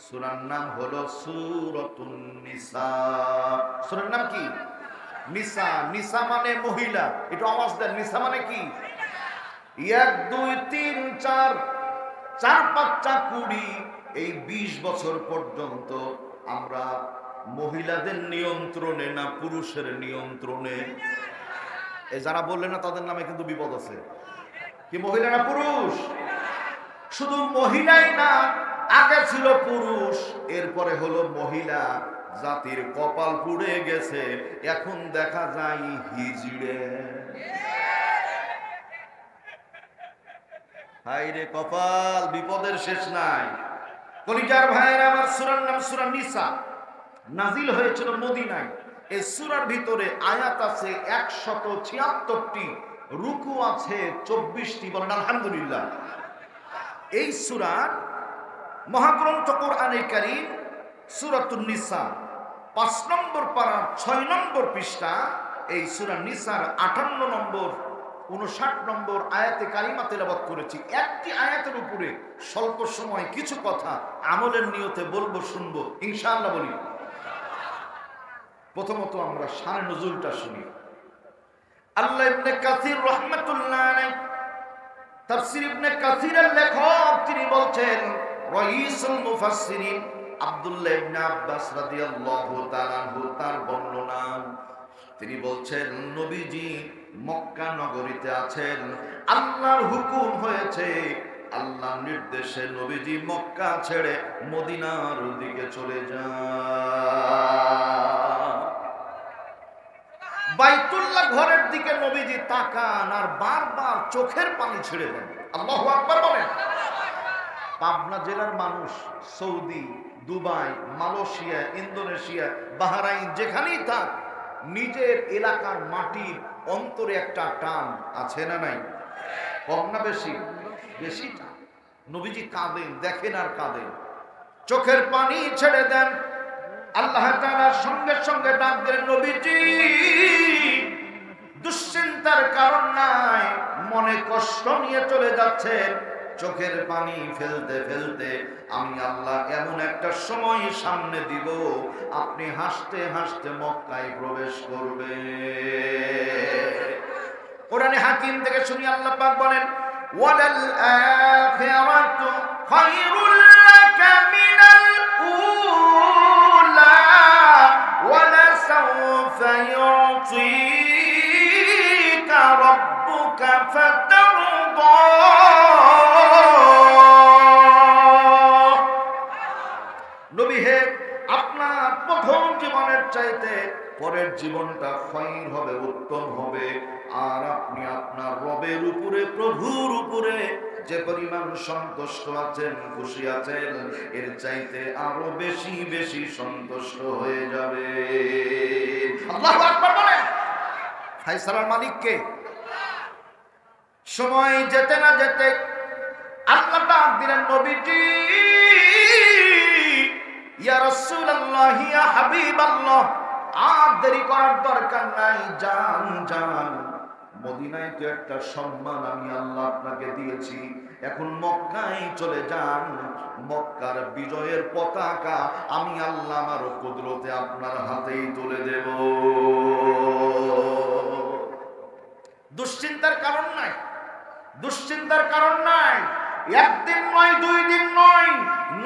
সূরার নাম হলো সূরাতুন নিসা। সূরার নাম কি? নিসা। নিসা মানে মহিলা। একটু আওয়াজ দেন, নিসা মানে কি? 1 2 3 4 4 5 20 এই 20 বছর পর্যন্ত আমরা মহিলাদের নিয়ন্ত্রণে না পুরুষের নিয়ন্ত্রণে? এই যারা বললেন না তাদের নামে কিন্তু বিপদ আছে। কি মহিলা না পুরুষ? শুধু মহিলাই না, আগে ছিল পুরুষ, এরপরে হলো মহিলা। জাতির কপাল পুড়ে গেছে, এখন দেখা যায় হিজড়ে। হায় রে কপাল, বিপদের শেষ নাই। কলিজার ভাইয়েরা আমার, সূরার নাম সূরা নিসা, নাজিল হয়েছিল মদিনায়। এই সূরার ভিতরে আয়াত আছে 176টি, রুকু আছে 24টি। বলেন আলহামদুলিল্লাহ। এই সূরার মহাগ্রন্থ কোরআনে কারীম সূরাতুন নিসা 5 নম্বর পারা 6 নম্বর পৃষ্ঠা, এই সূরা নিসার 58 নম্বর 59 নম্বর আয়াতে কারিমা তেলাওয়াত করেছি। একটি আয়াতের উপরে স্বল্প সময় কিছু কথা আমলের নিয়তে বলবো, শুনবো ইনশাআল্লাহ। বলি প্রথমত আমরা শানে নজুলটা শুনি। আল্লাহ ইবনে কাসির রাহমাতুল্লাহ আলাইহি, তাফসীর ইবনে কাসিরের লেখক, তিনি বলছেন, রাইসুল মুফাসসিরিন আব্দুল্লাহ ইবনে আব্বাস রাদিয়াল্লাহু তাআলা আনহু তার বর্ণনা, তিনি বলছেন নবীজি মক্কা নগরীতে আছেন, আল্লাহর হুকুম হয়েছে, আল্লাহর নির্দেশে নবীজি মক্কা ছেড়ে মদিনার দিকে চলে যান। বাইতুল্লাহ ঘরের দিকে নবীজি তাকান আর বারবার চোখের পানি ছেড়ে দেন। আল্লাহু আকবার বলেন। পাবনা জেলার মানুষ Saudi, Dubai, Malaysia, Indonesia, Bahrain যেখানেই থাক, নিজের এলাকার মাটির অন্তরে একটা টান আছে না নাই? কম না বেশি? বেশি টান। নবীজি কাঁদেন, দেখেন আর কাঁদেন, চোখের পানি ছেড়ে দেন। আল্লাহ তাআলা সঙ্গে সঙ্গে ডাক দিলেন, নবীজি দুশ্চিন্তার কারণ নাই, মনে কষ্ট নিয়ে চলে যাচ্ছেন, চোখের পানি ফেলতে ফেলতে আমি আল্লাহ এমন একটা সময় সামনে দিব, আপনি হাসতে হাসতে মক্কায় প্রবেশ করবে। কোরআনে হাকিম থেকে শুনি, আল্লাহ পাক বলেন, ওয়ালাল আখিরাতু খায়রুল লাকা মিনাল উলা ওয়ালা সাওফা ইউতিকা রাব্বুকা ফাতারদা। নবী হে, আপনার প্রথম জীবনের চাইতে পরের জীবনটা খয়র হবে, উত্তম হবে। আর আপনি আপনার রবের উপরে, প্রভুর উপরে যে পরিমাণ সন্তুষ্ট আছেন, খুশি আছেন, এর চাইতে আরো বেশি বেশি সন্তুষ্ট হয়ে যাবে। আল্লাহু আকবার বলেন। ফায়সালার মালিক কে? সময় যেতে না যেতে আল্লাহ ডাক দিলেন, নবীজি ইয়া রাসূলুল্লাহ, ইয়া হাবিবাল্লাহ, আর দেরি করার দরকার নাই, যান যান। মদিনায় তো একটা সম্মান আমি আল্লাহ আপনাকে দিয়েছি, এখন মক্কায় চলে যান। মক্কার বিজয়ের পতাকা আমি আল্লাহ আমার কুদরতে আপনার হাতেই তুলে দেব। দুশ্চিন্তার কারণ নাই, দুশ্চিন্তার কারণ নাই। একদিন নয়, 2 দিন নয়,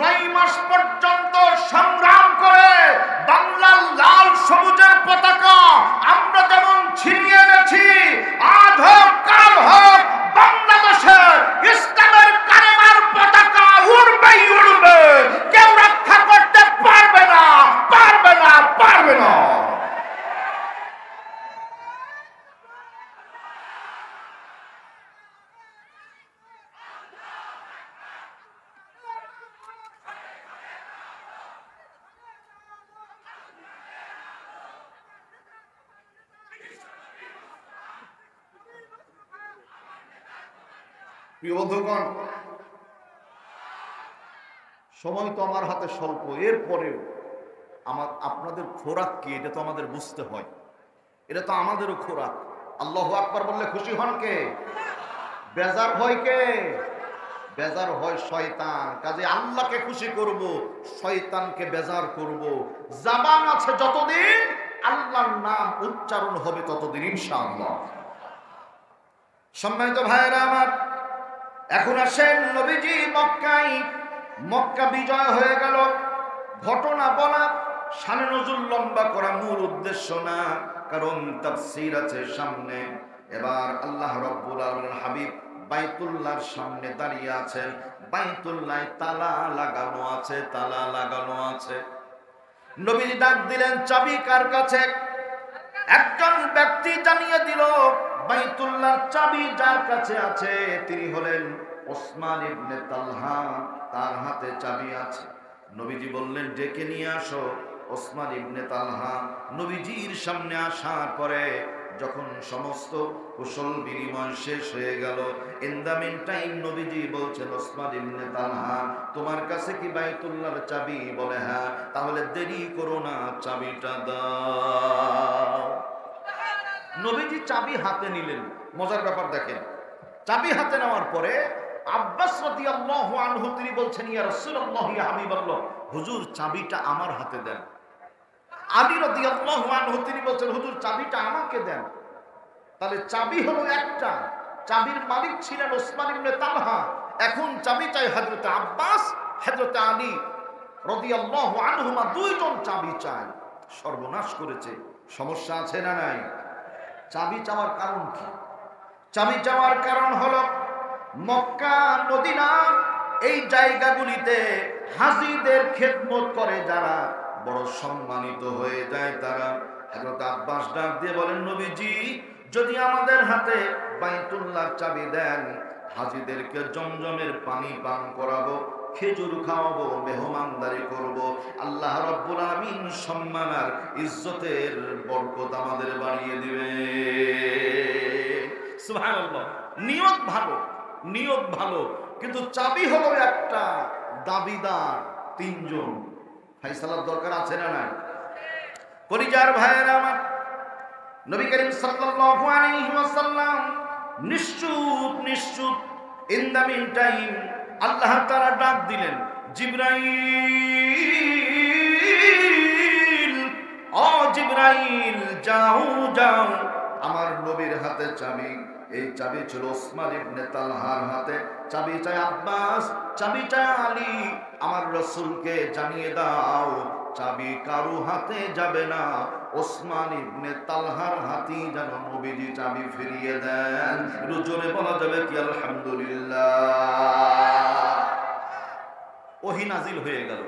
9 মাস পর্যন্ত সংগ্রাম করে বাংলার লাল সবুজের পতাকা আমরা যেমন ছিনিয়ে এনেছি, আজ হোক কাল হোক বাংলাদেশের ইসলামের কালেমার পতাকা উড়বেই উড়বে, কেউ রক্ষা করতে পারবে না, পারবে না, পারবে না। প্রিয় বন্ধুগণ, সময় তো আমার হাতে স্বল্প, এরপরেও আপনাদের খোরাক কি এটা তো আমাদের বুঝতে হয়, এটা তো আমাদেরও খোরাক। আল্লাহু আকবার বললে খুশি হন কে? বেজার হয় কে? বেজার হয় শয়তান। কাজে আল্লাহকে খুশি করব, শয়তানকে বেজার করব। জাবান আছে যতদিন আল্লাহর নাম উচ্চারণ হবে ততদিন ইনশাআল্লাহ। সম্মানিত ভাইয়েরা আমার, এখন আসেন নবীজি মক্কা বিজয় হয়ে গেল। ঘটনা বলা, শানে নজুল লম্বা করা মূল উদ্দেশ্য না, কারণ তাফসীর আছে সামনে। এবার আল্লাহ রাব্বুল আলামিন হাবিব বাইতুল্লাহর সামনে দাঁড়িয়ে আছেন। বাইতুল্লাহ তালা লাগানো আছে, তালা লাগানো আছে। নবীজি ডাক দিলেন, চাবি কার কাছে? একজন ব্যক্তি জানিয়ে দিল, বাইতুল্লাহর চাবি যার কাছে আছে তিনি হলেন ওসমান ইবনে তালহা, তার হাতে চাবি আছে। নবীজি বললেন, ডেকে নিয়ে আসো ওসমান ইবনে তালহা। নবীজির সামনে আসার পরে যখন সমস্ত কুশল বিনিময় শেষ হয়ে গেল, ইন দ্য মিন টাইম নবীজি বলছেন, ওসমান ইবনে তালহা, তোমার কাছে কি বাইতুল্লাহর চাবি? বলে হ্যাঁ। তাহলে দেরি করো না, চাবিটা দাও। নবীজি চাবি হাতে নিলেন। মজার ব্যাপার দেখেন, চাবি হাতে নেওয়ার পরে আব্বাস রাদিয়াল্লাহু আনহু তিনি বলছেন, ইয়া রাসূলুল্লাহ, ইয়া হাবিবাল্লাহ, হুজুর চাবিটা আমার হাতে দেন। আলী রাদিয়াল্লাহু আনহু তিনি বলছেন, হুজুর চাবিটা আমাকে দেন। তাহলে চাবি হলো একটা, চাবির মালিক ছিলেন ওসমান ইবনে তালহা। এখন চাবি চাই হযরতে আব্বাস, হযরতে আলী রাদিয়াল্লাহু আনহুমা, দুইজন চাবি চায়। সর্বনাশ করেছে। সমস্যা আছে না নাই? চাবি চাওয়ার কারণ কি? চাবি চাওয়ার কারণ হলো মক্কা, মদিনা এই জায়গাগুলিতে হাজীদের খেদমত করে যারা, বড় সম্মানিত হয়ে যায় তারা। হযরত আব্বাস ডাক দিয়ে বলেন, নবীজি যদি আমাদের হাতে বাইতুল্লাহর চাবি দেন, হাজীদেরকে জমজমের পানি পান করাবো, খেজুর খাওয়াবো, মেহমানদারি করব। আল্লাহ রাব্বুল আলামিন সম্মান আর ইজ্জতের বরকত আমাদের বাড়িয়ে দিবে। সুবহানাল্লাহ। নিয়ত ভালো, নিয়ত ভালো, কিন্তু চাবি হলো একটা, দাবিদার তিনজন। ফাইসালার দরকার আছে না নাই? কলিজার ভাইয়েরা আমার, নবী করিম সাল্লাল্লাহু আলাইহি ওয়াসাল্লাম নিশ্চুপ ইন দ্য মিন টাইম আল্লাহ তাআলা ডাক দিলেন, জিবরাইল, ও জিবরাইল, যাও যাও, আমার নবীর হাতে চাবি। এই চাবি ছিল ওসমান ইবনে তালহার হাতে। চাবি চাই আব্বাস, চাবি চাই আলী, আমার রাসূলকে জানিয়ে দাও চাবি কারো হাতে যাবে না, ওসমান ইবনে তালহার হাতেই যেন নবীজি চাবি ফিরিয়ে দেন। জোরে বলা যাবে কি আলহামদুলিল্লাহ। ওহী নাজিল হয়ে গেল।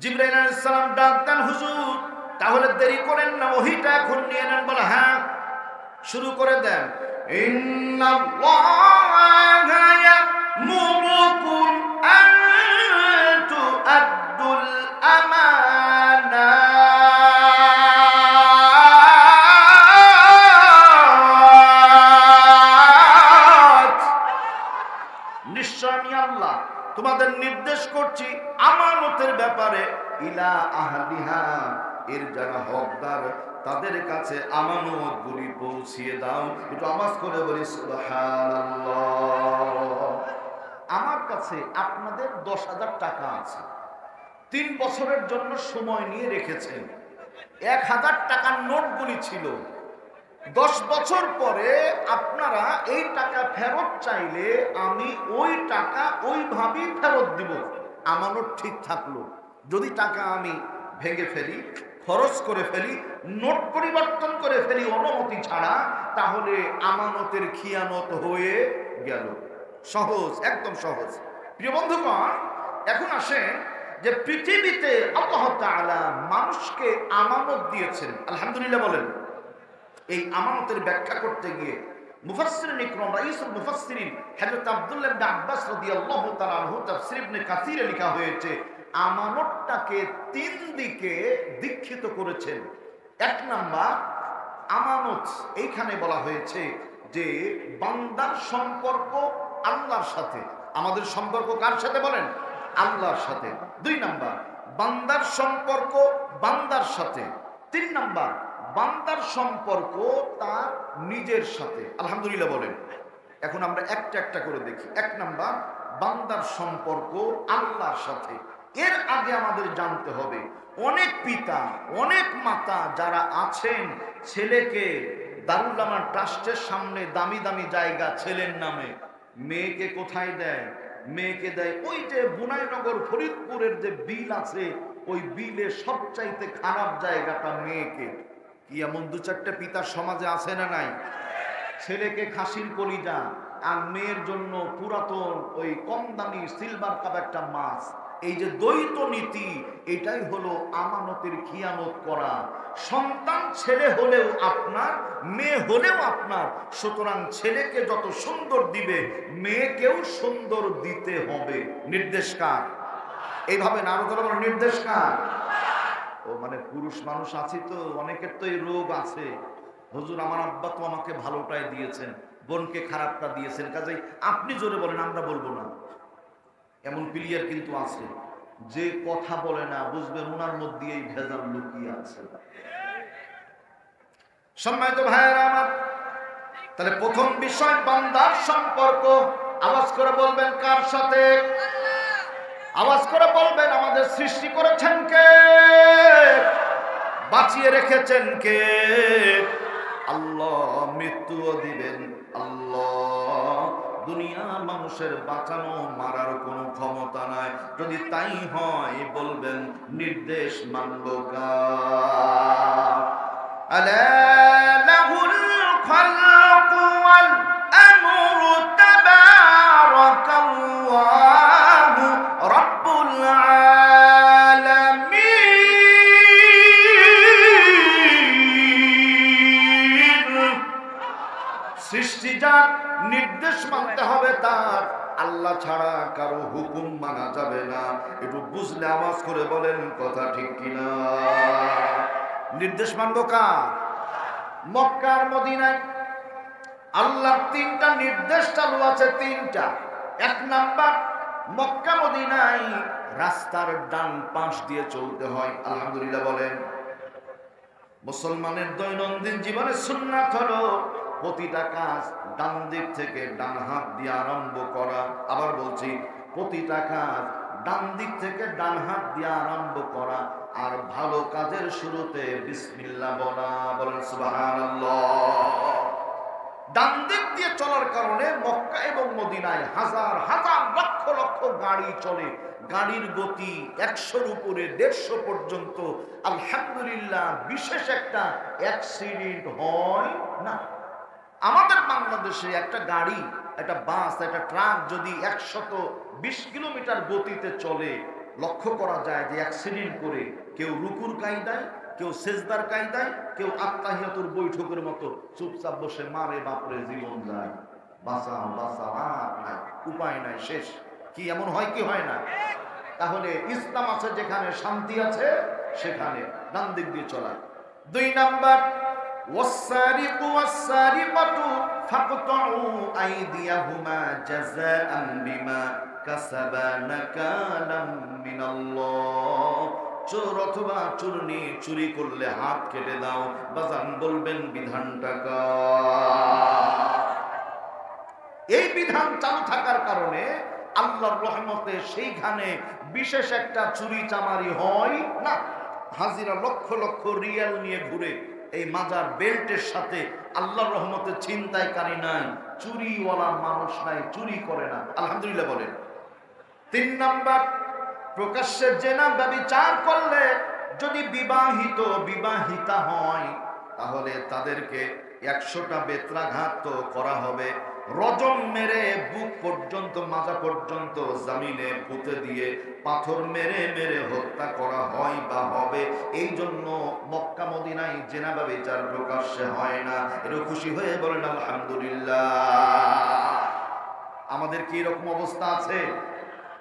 জিবরাইল আলাইহিস সালাম ডাক দেন, হুজুর তাহলে দেরি করেন না, ওহীটা এখন নিয়ে নেন। বলে হ্যাঁ, শুরু করে দেন। ইন্নাল্লাহা ইয়া'মুরুকুম আন তু'আদ্দুল আমানাত। নিশ্চয় আমি আল্লাহ তোমাদের নির্দেশ করছি আমানতের ব্যাপারে, ইলা আহলিহা, এর যারা হকদার তাদের কাছে আমানতগুলি পৌঁছিয়ে দাও। একটু আওয়াজ করে বলি সুবহানাল্লাহ। আমার কাছে আপনাদের 10,000 টাকা আছে, 3 বছরের জন্য সময় নিয়ে রেখেছেন। 1,000 টাকার নোটগুলি ছিল। 10 বছর পরে আপনারা এই টাকা ফেরত চাইলে আমি ওই টাকা ওইভাবেই ফেরত দিব। আমানত ঠিক থাকলো। যদি টাকা আমি ভেঙে ফেলি, খরচ করে ফেলি, নোট পরিবর্তন করে ফেলি অনুমতি ছাড়া, তাহলে আমানতের খিয়ানত হয়ে গেল। সহজ, একদম সহজ। প্রিয় বন্ধুগণ, এখন আসেন যে পৃথিবীতে আল্লাহ তাআলা মানুষকে আমানত দিয়েছেন। আলহামদুলিল্লাহ বলেন। এই আমানতের ব্যাখ্যা করতে গিয়ে মুফাসসিরিন ইকরাম, রাইসুল মুফাসসিরিন হযরত আব্দুল্লাহ ইবনে আব্বাস রাদিয়াল্লাহু তাআলা আনহু তাফসীর ইবনে কাসিরে লেখা হয়েছে, আমানতটাকে 3 দিকে দীক্ষিত করেছেন। 1 নাম্বার আমানত, এইখানে বলা হয়েছে যে বান্দার সম্পর্ক আল্লাহর সাথে। আমাদের সম্পর্ক কার সাথে বলেন? আল্লাহর সাথে। 2 নাম্বার বান্দার সম্পর্ক বান্দার সাথে। 3 নাম্বার বান্দার সম্পর্ক তার নিজের সাথে। আলহামদুলিল্লাহ বলেন। এখন আমরা একটা একটা করে দেখি। 1 নাম্বার বান্দার সম্পর্ক আল্লাহর সাথে। এর আগে আমাদের জানতে হবে, অনেক পিতা অনেক মাতা যারা আছেন ছেলেকে দারুল আমান ট্রাস্টের সামনে দামি দামি জায়গা ছেলের নামে, মেয়েকে কোথায় দেয়? মেয়েকে দেয় ওই যে বুনাইনগর ফরিদপুরের যে বিল আছে, ওই বিলে সবচাইতে খারাপ জায়গাটা মেয়েকে। কি এমন দু চারটে পিতার সমাজে আছে না নাই? ছেলেকে খাসির কলিজা আর মেয়ের জন্য পুরাতন ওই কম দামি সিলভার কাপ একটা মাছ। এই যে দ্বৈত নীতি, এটাই হলো আমানতের খিয়ানত করা। সন্তান ছেলে হলেও আপনার, মেয়ে হলেও আপনার। সুতরাং ছেলেকে যত সুন্দর দিবে মেয়েকেও সুন্দর দিতে হবে। নির্দেশ কার? এইভাবে না, আরো বড় নির্দেশ কার? ও মানে পুরুষ মানুষ আছি তো, অনেকের তো এই রোগ আছে, হুজুর আমার আব্বা তো আমাকে ভালোটাই দিয়েছেন, বোনকে খারাপটা দিয়েছেন, কাজেই আপনি জোরে বলেন আমরা বলবো না। এমন প্লেয়ার কিন্তু আছে, যে কথা বলে না বুঝবেন ওনার মধ্যে এই ভেজাল লুকিয়ে আছে। সম্মানিত ভাইয়েরা আমার, তাহলে প্রথম বিষয় বান্দার সম্পর্ক। আওয়াজ করে বলবেন কার সাথে? আওয়াজ করে বলবেন আমাদের সৃষ্টি করেছেন কে? বাঁচিয়ে রেখেছেন কে? আল্লাহ। মৃত্যুও দিবেন আল্লাহ। দুনিয়ার মানুষের বাঁচানো মারার কোনো ক্ষমতা নাই। যদি তাই হয় বলবেন নির্দেশ মানব কার? আলা লাহুল খালকু ওয়াল আমরু তাবারাকাল্লাহু রাব্বুল আলামিন। সৃষ্টি যার, নির্দেশ মানতে হবে তার। আল্লাহ ছাড়া কারো হুকুম মানা যাবে না। একটু বুঝলে আওয়াজ করে বলেন কথা ঠিক কিনা? নির্দেশ মানবো কার? মক্কার মদিনায় আল্লাহর তিনটা নির্দেশ চালু আছে, তিনটা। এক নাম্বার, মক্কা মদিনায় রাস্তার ডান পাশ দিয়ে চলতে হয়। আলহামদুলিল্লাহ বলেন। মুসলমানের দৈনন্দিন জীবনে সুন্নাত হলো প্রতিটা কাজ ডান দিক থেকে ডান হাত দিয়ে আরম্ভ করা। আবার বলছি, প্রতিটা কাজ ডান দিক থেকে ডান হাত দিয়ে আরম্ভ করা। আর ভালো কাজের শুরুতে বিসমিল্লাহ বলা। বলেন সুবহানাল্লাহ। ডান দিক দিয়ে চলার কারণে মক্কা এবং মদিনায় হাজার হাজার লক্ষ লক্ষ গাড়ি চলে। গাড়ির গতি 100-র উপরে 150 পর্যন্ত। আলহামদুলিল্লাহ, বিশেষ একটা অ্যাক্সিডেন্ট হয় না। আমাদের বাংলাদেশে একটা গাড়ি, একটা বাস, একটা ট্রাক যদি 120 কিলোমিটার গতিতে চলে, লক্ষ্য করা যায় যে অ্যাক্সিডেন্ট করে কেউ রুকুর কায়দায়, কেউ সেজদার কায়দায়, কেউ আত্তাহিয়াতুর বৈঠকের মতো চুপচাপ বসে মারে বাপরে জীবন যায়। বাঁচাও বাঁচাও, আর নাই, উপায় নাই, শেষ। কি এমন হয় কি হয় না? তাহলে ইসলাম আছে যেখানে, শান্তি আছে সেখানে ডান দিক দিয়ে চলা। 2 নাম্বার, ওয়াসসারিকু ওয়াসসারিকাতু ফাকতাউ আইদিয়াহুমা জাযাআন বিমা কাসাবা নাকালাম মিনাল্লাহ। চোর অথবা চুরনি চুরি করলে হাত কেটে দাও। বাজান বলবেন বিধানটা কার? এই বিধান চালু থাকার কারণে আল্লাহর রহমতে সেইখানে বিশেষ একটা চুরি চামারি হয় না। হাজিরা লক্ষ লক্ষ রিয়াল নিয়ে ঘুরে, এই মাজার বেল্টের সাথে আল্লাহর রহমতে ছিনতাইকারী নাই, চুরিওয়ালা মানুষ নাই, চুরি করে না। আলহামদুলিল্লাহ বলেন। 3 নাম্বার, প্রকাশ্যে জেনা ব্যভিচার করলে যদি বিবাহিত বিবাহিতা হয় তাহলে তাদেরকে 100টা বেত্রাঘাত তো করা হবে। রজম মেরে বুক পর্যন্ত, মাজা পর্যন্ত জমিনে পুঁতে দিয়ে পাথর মেরে মেরে হত্যা করা হয় বা হবে। এই জন্য মক্কা মদিনায় জেনা ব্যভিচার প্রকাশ্যে হয় না। এরও খুশি হয়ে বলেন আলহামদুলিল্লাহ। আমাদের কি এরকম অবস্থা আছে?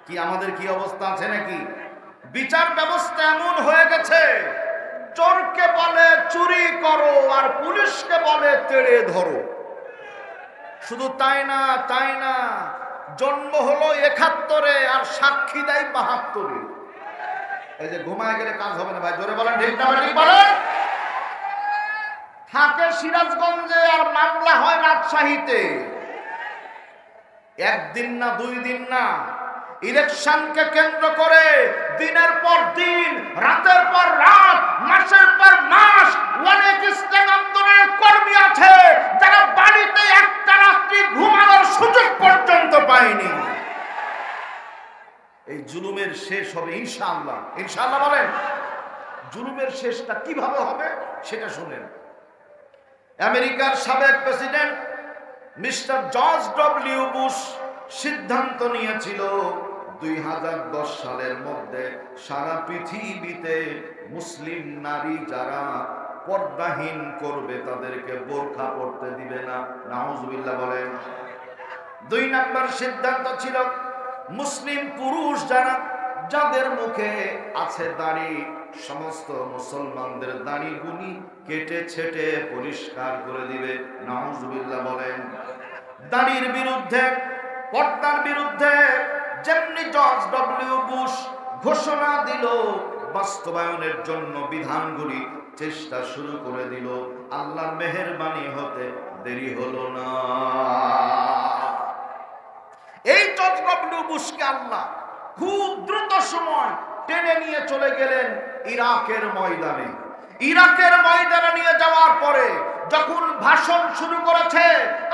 কি আমাদের কি অবস্থা আছে নাকি? বিচার ব্যবস্থা এমন হয়ে গেছে, চোরকে বলে চুরি করো আর পুলিশকে বলে তেড়ে ধরো। শুধু তাই না, তাই না, জন্ম হলো 71-এ আর সাক্ষী দেয় 72-এ। এই যে ঘুমায় গেলে কাজ হবে না ভাই, জোরে বলেন ঠিক না ঠিক বলেন। থাকে সিরাজগঞ্জে আর মামলা হয় রাজশাহীতে। 1 দিন না 2 দিন না, ইলেকশনকে কেন্দ্র করে দিনের পর দিন, রাতের পর রাত, মাসের পর মাস অনেক ইসলাম আন্দোলনের কর্মী আছে যারা বাড়িতে একটা রাত্রি ঘুমানোর সুযোগ পর্যন্ত পায়নি। এই জুলুমের শেষ হবে ইনশাআল্লাহ। ইনশাআল্লাহ বলেন। জুলুমের শেষটা কিভাবে হবে সেটা শুনেন। আমেরিকার সাবেক president mister George W Bush সিদ্ধান্ত নিয়েছিল 2010 সালের মধ্যে সারা পৃথিবীতে মুসলিম নারী যারা পর্দাহীন করবে তাদেরকে বোরকা পরতে দিবে না। নাউজুবিল্লাহ বলেন। 2 নম্বর সিদ্ধান্ত ছিল মুসলিম পুরুষ যারা, যাদের মুখে আছে দাড়ি, সমস্ত মুসলমানদের দাড়িগুলি কেটে ছেটে পরিষ্কার করে দিবে। নাউজুবিল্লাহ বলেন। দাড়ির বিরুদ্ধে, পর্দার বিরুদ্ধে যেমনি জর্জ ডব্লিউ বুশ ঘোষণা দিল, বাস্তবায়নের জন্য বিধানগুলি চেষ্টা শুরু করে দিল। আল্লাহর মেহেরবানি হতে দেরি হলো না। এই জর্জ ডব্লিউ বুশকে আল্লাহ খুব দ্রুত সময় টেনে নিয়ে চলে গেলেন ইরাকের ময়দানে। ইরাকের ময়দানে নিয়ে যাওয়ার পরে যখন ভাষণ শুরু করেছে,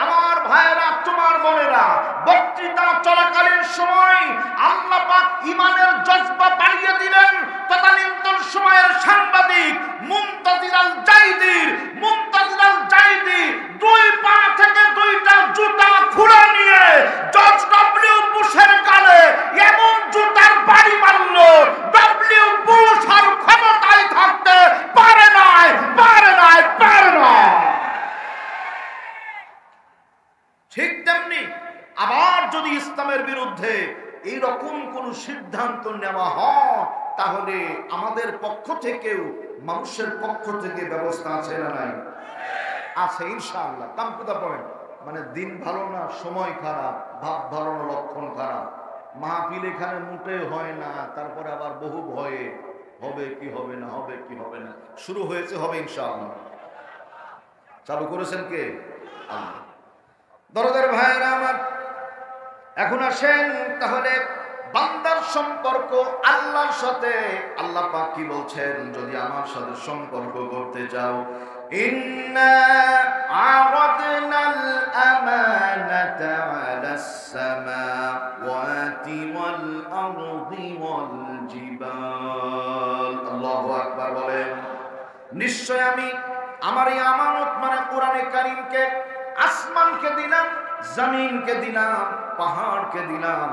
আমার ভাইয়েরা, তোমার বোনেরা, বক্তৃতা চলাকালীন সময় আল্লাহ পাক ঈমানের জজবা বাড়িয়ে দিলেন। তদানীন্তন সময়ের সাংবাদিক মুনতাজির আল জাইদি 2 পা থেকে 2টা জুতা খুলে নিয়ে জর্জ ডব্লিউ বুশের গালে এমন জুতার বাড়ি মারল, ডব্লিউ বুশ আর ক্ষমতায় থাকতে পারে নাই। ঠিক তেমনি আবার যদি ইসলামের বিরুদ্ধে এইরকম কোন সিদ্ধান্ত নেওয়া হয়, তাহলে আমাদের পক্ষ থেকেও, মানুষের পক্ষ থেকে ব্যবস্থা আছে না নাই? আছে ইনশাআল্লাহ। কামকুদা পয়েন্ট মানে দিন ভালো না, সময় খারাপ, ভাব ভালো না, লক্ষণ খারাপ, মাহফিল এখানে মোটে হয় না, তারপরে আবার বহু ভয়ে হবে কি হবে না, হবে কি হবে না। শুরু হয়েছে, হবে ইনশাআল্লাহ। চালু করেছেন কে? আল্লাহ। দরদের ভাইয়েরা আমার, এখন আসেন তাহলে বান্দার সম্পর্ক আল্লাহর সাথে। আল্লাহ পাক কি বলছেন? যদি আমার সাথে সম্পর্ক করতে চাও, ইন্না আরাদনাল আমানাতা আলাস সামাওয়াতি ওয়াল আরদি ওয়াল জিবাল। আল্লাহু আকবার বলেন। নিশ্চয় আমি আমার এই আমানত মানে কোরআনে কারীমকে আসমানকে দিলাম, জমিনকে দিলাম, পাহাড়কে দিলাম,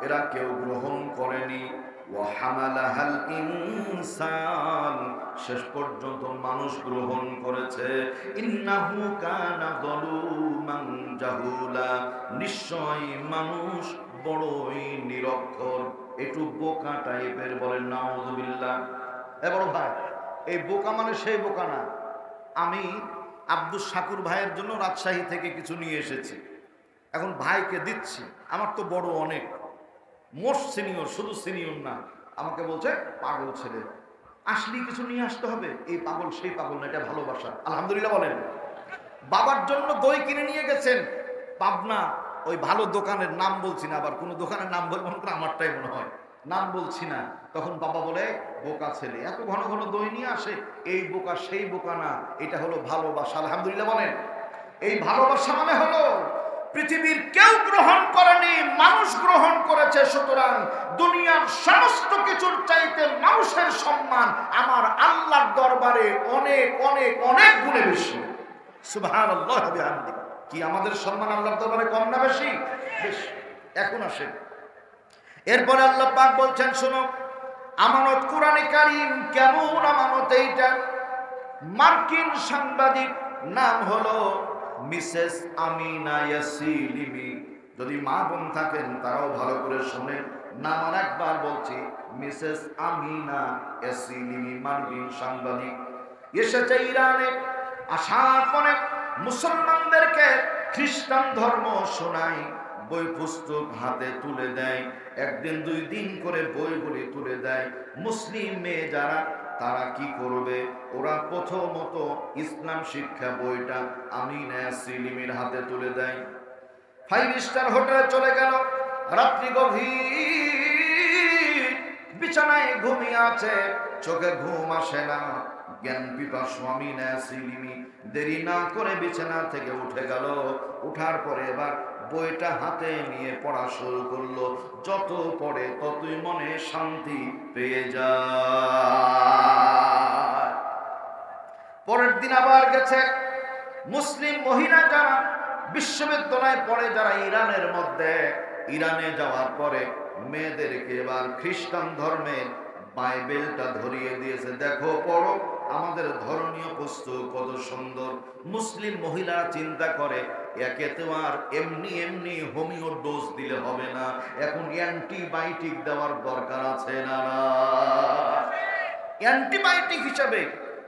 এরা কেউ গ্রহণ করেনি। ওয়া হামালাহাল ইনসান, শেষ পর্যন্ত মানুষ গ্রহণ করেছে। ইন্নাহু কানা যালুমান জাহুলা, নিশ্চয় মানুষ বড়ই নিরক্ষর, একটু বোকা টাইপের। বলেন নাউযুবিল্লাহ। এ বড় ভাই, এই বোকা মানে সেই বোকা না। আমি আব্দুল শাকুর ভাইয়ের জন্য রাজশাহী থেকে কিছু নিয়ে এসেছি, এখন ভাইকে দিচ্ছি। আমার তো বড় অনেক, মোস্ট সিনিয়র, শুধু সিনিয়র না। আমাকে বলছে পাগল ছেলে, আসলেই কিছু নিয়ে আসতে হবে। এই পাগল সেই পাগল না, এটা ভালোবাসা। আলহামদুলিল্লাহ বলেন। বাবার জন্য দই কিনে নিয়ে গেছেন পাবনা, ওই ভালো দোকানের নাম বলছি না, আবার কোনো দোকানের নাম বলবো না, আমারটাই মনে হয়, নাম বলছি না। তখন বাবা বলে, বোকা ছেলে, এত ঘন ঘন দই নিয়ে আসে। এই বোকা সেই বোকা না, এটা হলো ভালোবাসা। আলহামদুলিল্লাহ বলেন। এই ভালোবাসা মানে হলো পৃথিবীর কেউ গ্রহণ করেনি, মানুষ গ্রহণ করেছে। সুতরাং দুনিয়ার সমস্ত কিছুর চাইতে মানুষের সম্মান আমার আল্লাহর দরবারে অনেক অনেক অনেক গুণে বেশি। সুবহানাল্লাহ ওয়া বিহামদিহি। কি আমাদের সম্মান আল্লাহর দরবারে কম না বেশি? বেশি। এখন আসেন, এরপরে আল্লাহ পাক বলছেন, শোনো, আমানত কোরআনে কারীম কেমন আমানত এইটা। মার্কিন সাংবাদিক, নাম হলো মিসেস আমিনা ইয়াসিলিমি। যদি মা বোন থাকেন তারাও ভালো করে শোনেন, নাম আর একবার বলছি, মিসেস আমিনা ইয়াসিলিমি, মার্কিন সাংবাদিক। এসেছে ইরানে, আসার পরে মুসলমানদেরকে খ্রিস্টান ধর্ম শোনায়, বই পুস্তক হাতে তুলে দেয়, একদিন 2 দিন করে বইগুলি তুলে দেয়। মুসলিম মেয়ে যারা, তারা কি করবে? ওরা প্রথমত ইসলাম শিক্ষা বইটা আমিনা ইয়াসিলিমির হাতে তুলে দেয়। 5 স্টার হোটেলে চলে গেল, রাত্রি গভীর, বিছানায় ঘুমিয়ে আছে, চোখে ঘুম আসে না, জ্ঞান পিপাসু আমিনা সিলিমি দেরি না করে বিছানা থেকে উঠে গেল। উঠার পরে এবার বইটা হাতে নিয়ে পড়া শুরু করলো। যত পড়ে ততই মনে শান্তি পেয়ে যায়। পরের দিন আবার গেছে। মুসলিম মহিলা যারা বিশ্ববিদ্যালয়ে পড়ে, যারা ইরানের মধ্যে, ইরানে যাওয়ার পরে মেয়েদেরকে এবার খ্রিস্টান ধর্মের বাইবেলটা ধরিয়ে দিয়েছে, দেখো পড়ো, আমাদের ধর্মীয় পুস্তক কত সুন্দর। মুসলিম মহিলারা চিন্তা করে একে তো আর এমনি এমনি হোমিও ডোজ দিলে হবে না, এখন অ্যান্টিবায়োটিক দেওয়ার দরকার আছে না। অ্যান্টিবায়োটিক হিসাবে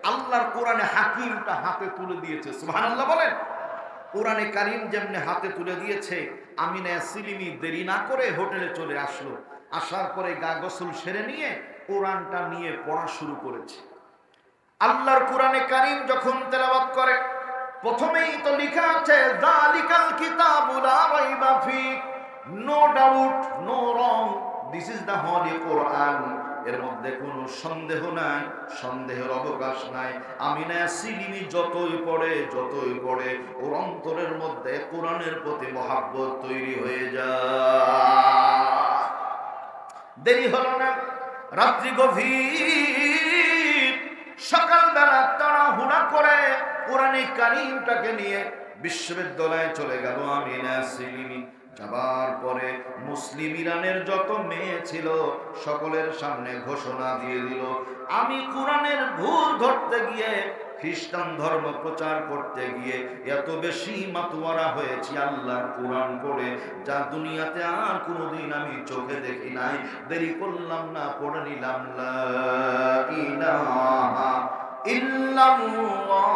আল্লাহর কোরআনে হাকিমটা হাতে তুলে দিয়েছে, সুবহানাল্লাহ বলেন। কোরআনে কারীম যেমনি হাতে তুলে দিয়েছে, আমিনা সিলিমি দেরি না করে হোটেলে চলে আসলো। আসার পরে গা গোসল সেরে নিয়ে কোরআনটা নিয়ে পড়া শুরু করেছে। আল্লাহর কোরআনে কারীম যখন তেলাওয়াত করে, প্রথমেই তো লেখা আছে যালিকাল কিতাবু লা রাইবা ফি, no doubt, no wrong, this is the holy Quran. এর মধ্যে কোনো সন্দেহ নাই, সন্দেহের অবকাশ নাই। আমিনা সিলিমি যতই পড়ে ওর অন্তরের মধ্যে কোরআনের প্রতি মহাব্বত তৈরি হয়ে যায়। দেরি হলো না, রাত্রি গভীর, সকালবেলা তাড়াহুড়া করে কোরআনে কারীমটাকে নিয়ে বিশ্ববিদ্যালয়ে চলে গেল আমিনা সিলিমি। যাবার পরে মুসলিম ইরানের যত মেয়ে ছিল সকলের সামনে ঘোষণা দিয়ে দিল, আমি কোরআনের ভুল ধরতে গিয়ে, খ্রিস্টান ধর্ম প্রচার করতে গিয়ে এত বেশি মাতোয়ারা হয়েছি আল্লাহর কোরআন পড়ে, যা দুনিয়াতে আর কোনোদিন আমি চোখে দেখি নাই। দেরি করলাম না, পড়ে নিলাম লা ইলাহা ইল্লাল্লাহু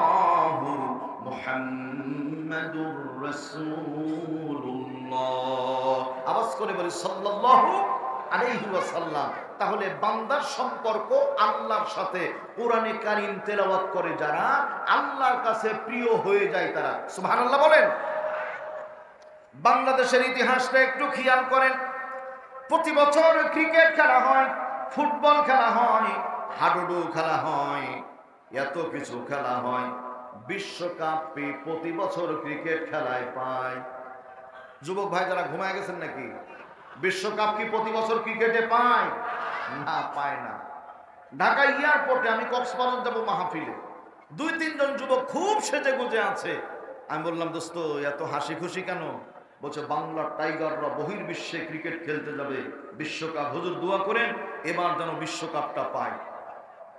মুহাম্মাদুর রাসূলুল্লাহ। আওয়াজ করে বলি সাল্লাল্লাহু আলাইহি ওয়াসাল্লাম। তাহলে বান্দার সম্পর্ক আল্লাহর সাথে কোরআনে কারীম তেলাওয়াত করে যারা, আল্লাহর কাছে প্রিয় হয়ে যায় তারা, সুবহানাল্লাহ বলেন। বাংলাদেশের ইতিহাসটা একটু খেয়াল করেন। প্রতি বছর ক্রিকেট খেলা হয়, ফুটবল খেলা হয়, হাডুডু খেলা হয়, এত কিছু খেলা হয়। বিশ্বকাপ প্রতি বছর ক্রিকেট খেলায় পায়। যুবক ভাই যারা ঘুমায় গেছেন নাকি? বিশ্বকাপ কি প্রতি বছর ক্রিকেটে পায়? না, পায় না। ঢাকা এয়ারপোর্টে আমি কক্সবাজার যাব মাহফিলে, 2-3 জন যুবক খুব সেজে গুজে আছে। আমি বললাম, দোস্ত এত হাসি খুশি কেন? বলছে বাংলার টাইগাররা বহির্বিশ্বে ক্রিকেট খেলতে যাবে, বিশ্বকাপ, হুজুর দোয়া করেন এবার যেন বিশ্বকাপটা পায়।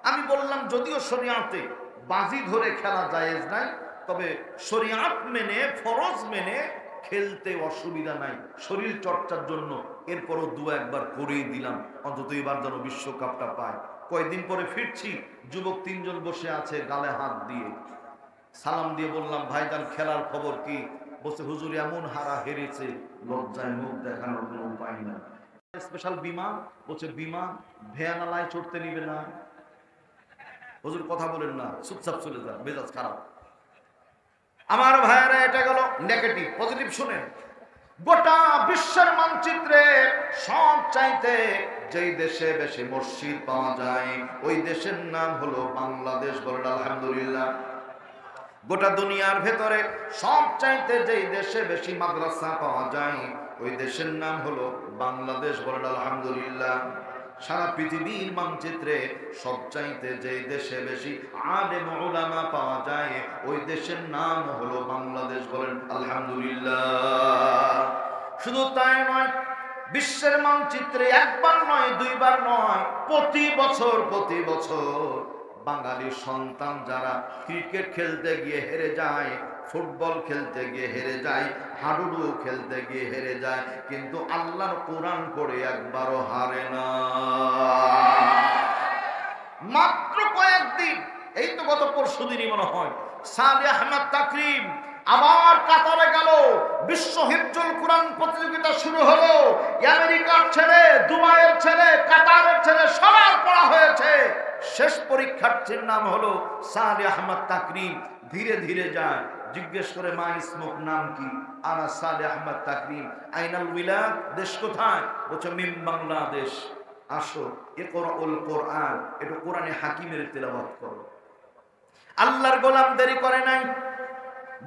আমি বললাম, যদিও শরিয়াতে বাজি ধরে খেলা জায়েজ নাই, তবে শরিয়াত মেনে, ফরজ মেনে খেলতে অসুবিধা নাই, শরীর চর্চার জন্য। এরপরও দু একবার করেই দিলাম, অন্তত এবার যেন বিশ্বকাপটা পায়। কয়েকদিন পরে ফিরছি, যুবক 3 জন বসে আছে গালে হাত দিয়ে। সালাম দিয়ে বললাম, ভাইজান খেলার খবর কি? বলছে, হুজুর এমন হারা হেরেছে, লজ্জায় মুখ দেখানোর কোনো উপায় না। স্পেশাল বিমান, বলছে বিমান ভেয়ানালায় চড়তে নিবে না। হুজুর কথা বলেন না, চুপচাপ চলে যান, মেজাজ খারাপ। আমার ভাইয়েরা, এটা গেল নেগেটিভ। পজিটিভ শুনেন। গোটা বিশ্বের মানচিত্রে সব চাইতে যেই দেশে বেশি মসজিদ পাওয়া যায় ওই দেশের নাম হলো বাংলাদেশ। বলেন আলহামদুলিল্লাহ। গোটা দুনিয়ার ভেতরে সব চাইতে যেই দেশে বেশি মাদ্রাসা পাওয়া যায় ওই দেশের নাম হলো বাংলাদেশ। বলেন আলহামদুলিল্লাহ। সারা পৃথিবীর মানচিত্রে সবচাইতে যে দেশে বেশি আলেম উলামা পাওয়া যায় ওই দেশের নাম হলো বাংলাদেশ। বলেন আলহামদুলিল্লাহ। শুধু তাই নয়, বিশ্বের মানচিত্রে একবার নয়, 2 বার নয়, প্রতি বছর বাঙালি সন্তান যারা ক্রিকেট খেলতে গিয়ে হেরে যায়, ফুটবল খেলতে গিয়ে হেরে যায়, হাডুডু খেলতে গিয়ে হেরে যায়, কিন্তু আল্লাহর কোরআন পড়ে একবারও হারে না। মাত্র কয়েকদিন, এই তো গত পরশুদিনই মনে হয়, সালেহ আহমদ তাকরিম আবার কাতারে গেল। বিশ্ব হিফজুল কোরআন প্রতিযোগিতা শুরু হলো। আমেরিকার ছেলে, দুবাইয়ের ছেলে, কাতারের ছেলে সবার পড়া হয়েছে। শেষ পরীক্ষার্থীর নাম হলো সালেহ আহমদ তাকরিম। ধীরে ধীরে যায়, জিজ্ঞেস করে, মা ইসমুক, নাম কি? আনা সালেহ আহমদ তাকরিম। আইনাল উইলাদ, দেশ কোথায়? বলছে মিম বাংলাদেশ। আসো ইকরাউল কোরআন, একটু কোরআনে হাকিমের তেলাওয়াত করো। আল্লাহর গোলাম দেরি করে নাই,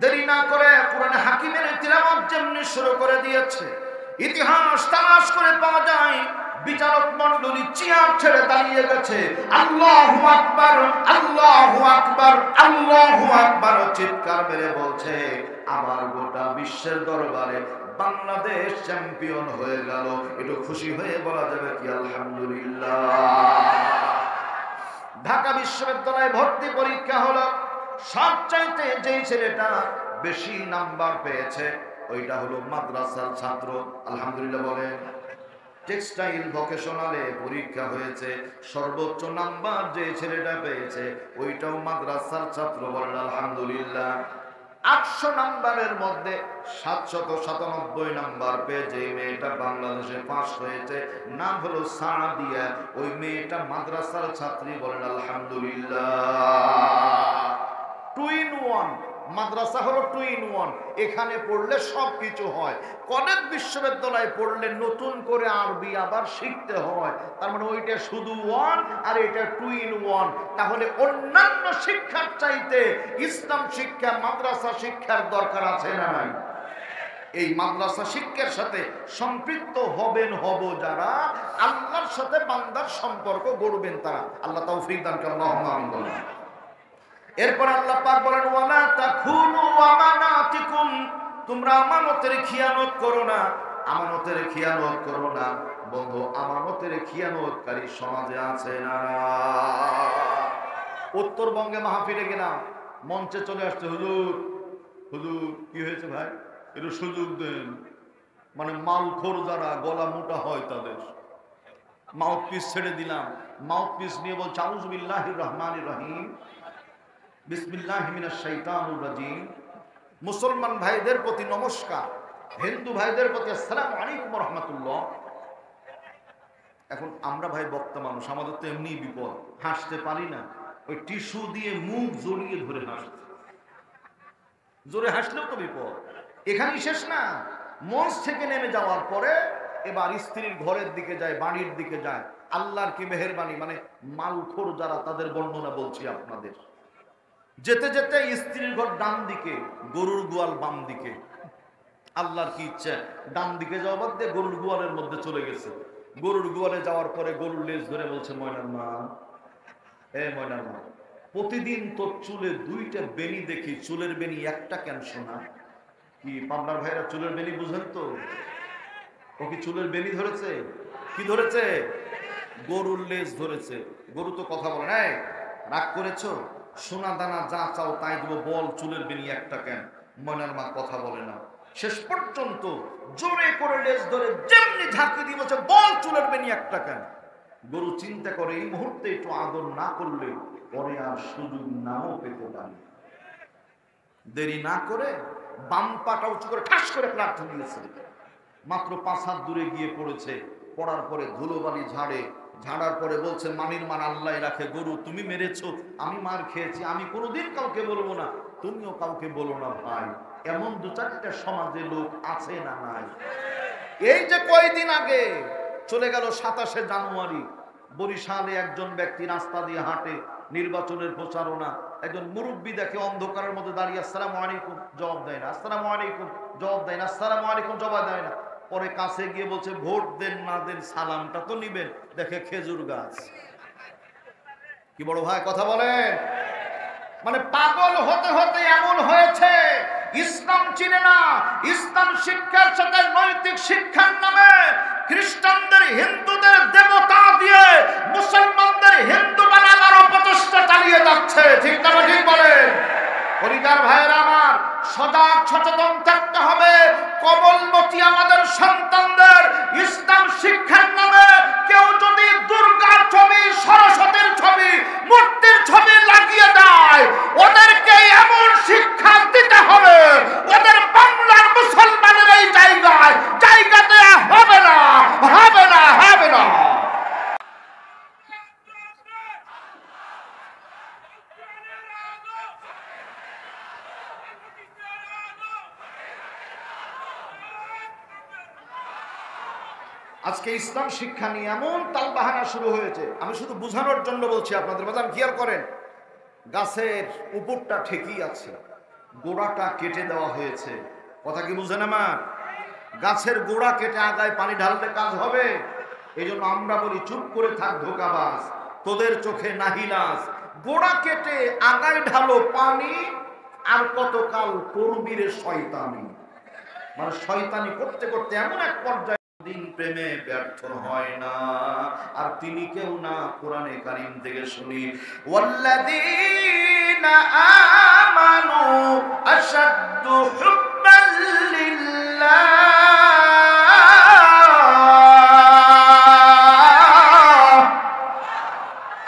দেরি না করে কোরআনে হাকিমের তেলাওয়াত যেমনি শুরু করে দিয়েছে, ইতিহাস তালাশ করে পাওয়া যায় বিচারক মণ্ডলী চেয়ার ছেড়ে দাঁড়িয়ে গেছে, আল্লাহু আকবার, আল্লাহু আকবার, আল্লাহু আকবার চিৎকার মেরে বলছে, আবার গোটা বিশ্বের দরবারে বাংলাদেশ চ্যাম্পিয়ন হয়ে গেল। একটু খুশি হয়ে বলা যাবে কি আলহামদুলিল্লাহ। ঢাকা বিশ্ববিদ্যালয়ে ভর্তি পরীক্ষা হলো, সবচাইতে যেই ছেলেটা বেশি নাম্বার পেয়েছে ওইটা হলো মাদ্রাসার ছাত্র। আলহামদুলিল্লাহ বলেন। টেক্সটাইল ভোকেশনালে পরীক্ষা হয়েছে, সর্বোচ্চ নাম্বার যে ছেলেটা পেয়েছে ওইটাও মাদ্রাসার ছাত্র। বলেন আলহামদুলিল্লাহ। 800 নাম্বারের মধ্যে 797 নাম্বার পেয়ে যে মেয়েটা বাংলাদেশে পাস হয়েছে, নাম হলো সাদিয়া, ওই মেয়েটা মাদ্রাসার ছাত্রী। বলেন আলহামদুলিল্লাহ। 2 in 1 মাদ্রাসা হলো 2 in 1। এখানে পড়লে সব কিছু হয়। কলেজ বিশ্ববিদ্যালয়ে পড়লে নতুন করে আরবি আবার শিখতে হয়। তার মানে ওইটা শুধু 1 আর এটা 2 in 1। তাহলে অন্যান্য শিক্ষার চাইতে ইসলাম শিক্ষা, মাদ্রাসা শিক্ষার দরকার আছে না নাই? এই মাদ্রাসা শিক্ষার সাথে সম্পৃক্ত হবেন, যারা আল্লাহর সাথে বান্দার সম্পর্ক গড়বেন তারা। আল্লাহ তৌফিক দান করেন, আল্লাহুম্মা আমিন বলেন। এরপর আল্লাহ পাক বলেন, ওয়ালা তাখুনু আমানাতিকুম, তোমরা আমানতের খিয়ানত করো না, আমানতের খিয়ানত করো না। বন্ধু, আমানতের খিয়ানতকারী সমাজে আছে না? উত্তরবঙ্গে মাহফিলে গেলাম, মঞ্চে চলে আসছে, হুজুর হুজুর কি হয়েছে ভাই, একটু সুযোগ দেন। মানে মালখোর যারা গলা মোটা হয় তাদের মাউথ পিস ছেড়ে দিলাম, মাউথ পিস নিয়ে বলছে আউযু বিল্লাহির রহমানির রহিম, বিসমিল্লাহি মিনাশ শাইতানির রাজিম। মুসলমান ভাইদের প্রতি নমস্কার, হিন্দু ভাইদের প্রতি আসসালামু আলাইকুম ওয়া রাহমাতুল্লাহ। এখন আমরা ভাই বক্তা মানুষ, আমাদের তো এমনি বিপদ, হাসতে পারি না, ওই টিস্যু দিয়ে মুখ জড়িয়ে ধরে হাসতে, জোরে হাসলেও তো বিপদ। এখানেই শেষ না, মঞ্চ থেকে নেমে যাওয়ার পরে এবার স্ত্রীর ঘরের দিকে যায়, বাড়ির দিকে যায়। আল্লাহর কি মেহেরবানি, মানে মালখোর যারা তাদের বর্ণনা বলছি আপনাদের। যেতে যেতে স্ত্রীর ঘর ডান দিকে, গরুর গোয়াল বাম দিকে। আল্লাহর কি ইচ্ছা, ডান দিকে যাওয়া বাদ দিয়ে গরুর গোয়ালের মধ্যে চলে গেছে। গরুর গোয়ালে যাওয়ার পরে গরুর লেজ ধরে বলছে, ময়নার মা, এ ময়নার মা, প্রতিদিন তোর চুলে 2টা বেনি দেখি, চুলের বেনি একটা কেন শোনা? কি পাবনার ভাইরা চুলের বেনি বুঝেন তো? ও কি চুলের বেনি ধরেছে? কি ধরেছে? গরুর লেজ ধরেছে। গরু তো কথা বলে না, রাগ করেছো, সোনা দানা যা চাও তাই দেবো, বল চুলের বেনি একটা কেন? ময়নার মা কথা বলে না। শেষ পর্যন্ত জোরে করে লেজ ধরে যেমনি ঝাঁকি দিয়ে বলছে, বল চুলের বেনি একটা কেন? গরু চিন্তা করে, এই মুহূর্তে একটু আদর না করলে পরে আর সুযোগ নাও পেতে পারি। দেরি না করে বাম পাটা উঁচু করে ঠাস করে প্রার্থনা দিয়েছে। মাত্র 5 হাত দূরে গিয়ে পড়েছে। পড়ার পরে ধুলোবালি ঝাড়ার পরে বলছে, মানির মান আল্লাহ রাখে, গরু তুমি মেরেছো, আমি মার খেয়েছি, আমি কোনোদিন কাউকে বলবো না, তুমিও কাউকে বলো না ভাই। এমন 2-4টা সমাজে লোক আছে না নাই? এই যে কয়দিন আগে চলে গেল 27শে জানুয়ারি, বরিশালে একজন ব্যক্তি রাস্তা দিয়ে হাঁটে, নির্বাচনের প্রচারণা, একজন মুরব্বী দেখে অন্ধকারের মধ্যে দাঁড়িয়ে, আসসালামু আলাইকুম, জবাব দেয় না, আসসালামু আলাইকুম, জবাব দেয় না, আসসালামু আলাইকুম, জবাব দেয় না। পরে কাছে গিয়ে বলছে, ভোট দেন না দেন সালামটা তো নিবেন। দেখে খেজুর গাছ। কি বড় ভাই কথা বলেন? মানে পাগল হতে হতে এমন হয়েছে, ইসলাম চিনে না। ইসলাম শিক্ষার সাথে নৈতিক শিক্ষার নামে খ্রিস্টানদের, হিন্দুদের দেবতা দিয়ে মুসলমানদের হিন্দু বানানোর অপচেষ্টা চালিয়ে যাচ্ছে। ঠিক না ঠিক বলেন? পরিবার ভাইয়েরা আমার, সজাগ সচেতন থাকতে হবে। কমলমতি আমাদের সন্তানদের ইসলাম শিক্ষার নামে কেউ যদি দুর্গার ছবি, সরস্বতীর ছবি, মূর্তির ছবি লাগিয়ে দেয়, ওদেরকে এমন শিক্ষা দিতে হবে, ওদের বাংলার মুসলমানের এই জায়গাতে হবে না, হবে না, হবে না। আজকে ইসলাম শিক্ষা নিয়ে এমন তালবাহানা শুরু হয়েছে, আমি শুধু বোঝানোর জন্য বলছি আপনাদের। বাজান খেয়াল করেন, গাছের উপরটা ঠিকই আছে, গোড়াটা কেটে দেওয়া হয়েছে। কথা কি বুঝেন আমার? গাছের গোড়া কেটে আগায় পানি ঢাললে কাজ হবে? এই জন্য আমরা বলি চুপ করে থাক ধোঁকাবাজ, তোদের চোখে নাহি লাজ। গোড়া কেটে আগায় ঢালো পানি, আর কতকাল করবি রে শয়তানি। মানে শয়তানি করতে করতে এমন এক পর্যায়ে দিন প্রেমে ব্যর্থ হয় না, আর তিনি কেউ না। কোরআনে কারীম থেকে শুনি, ওয়াল্লাযীনা আমানু আশাদ্দু হুব্বান লিল্লাহ।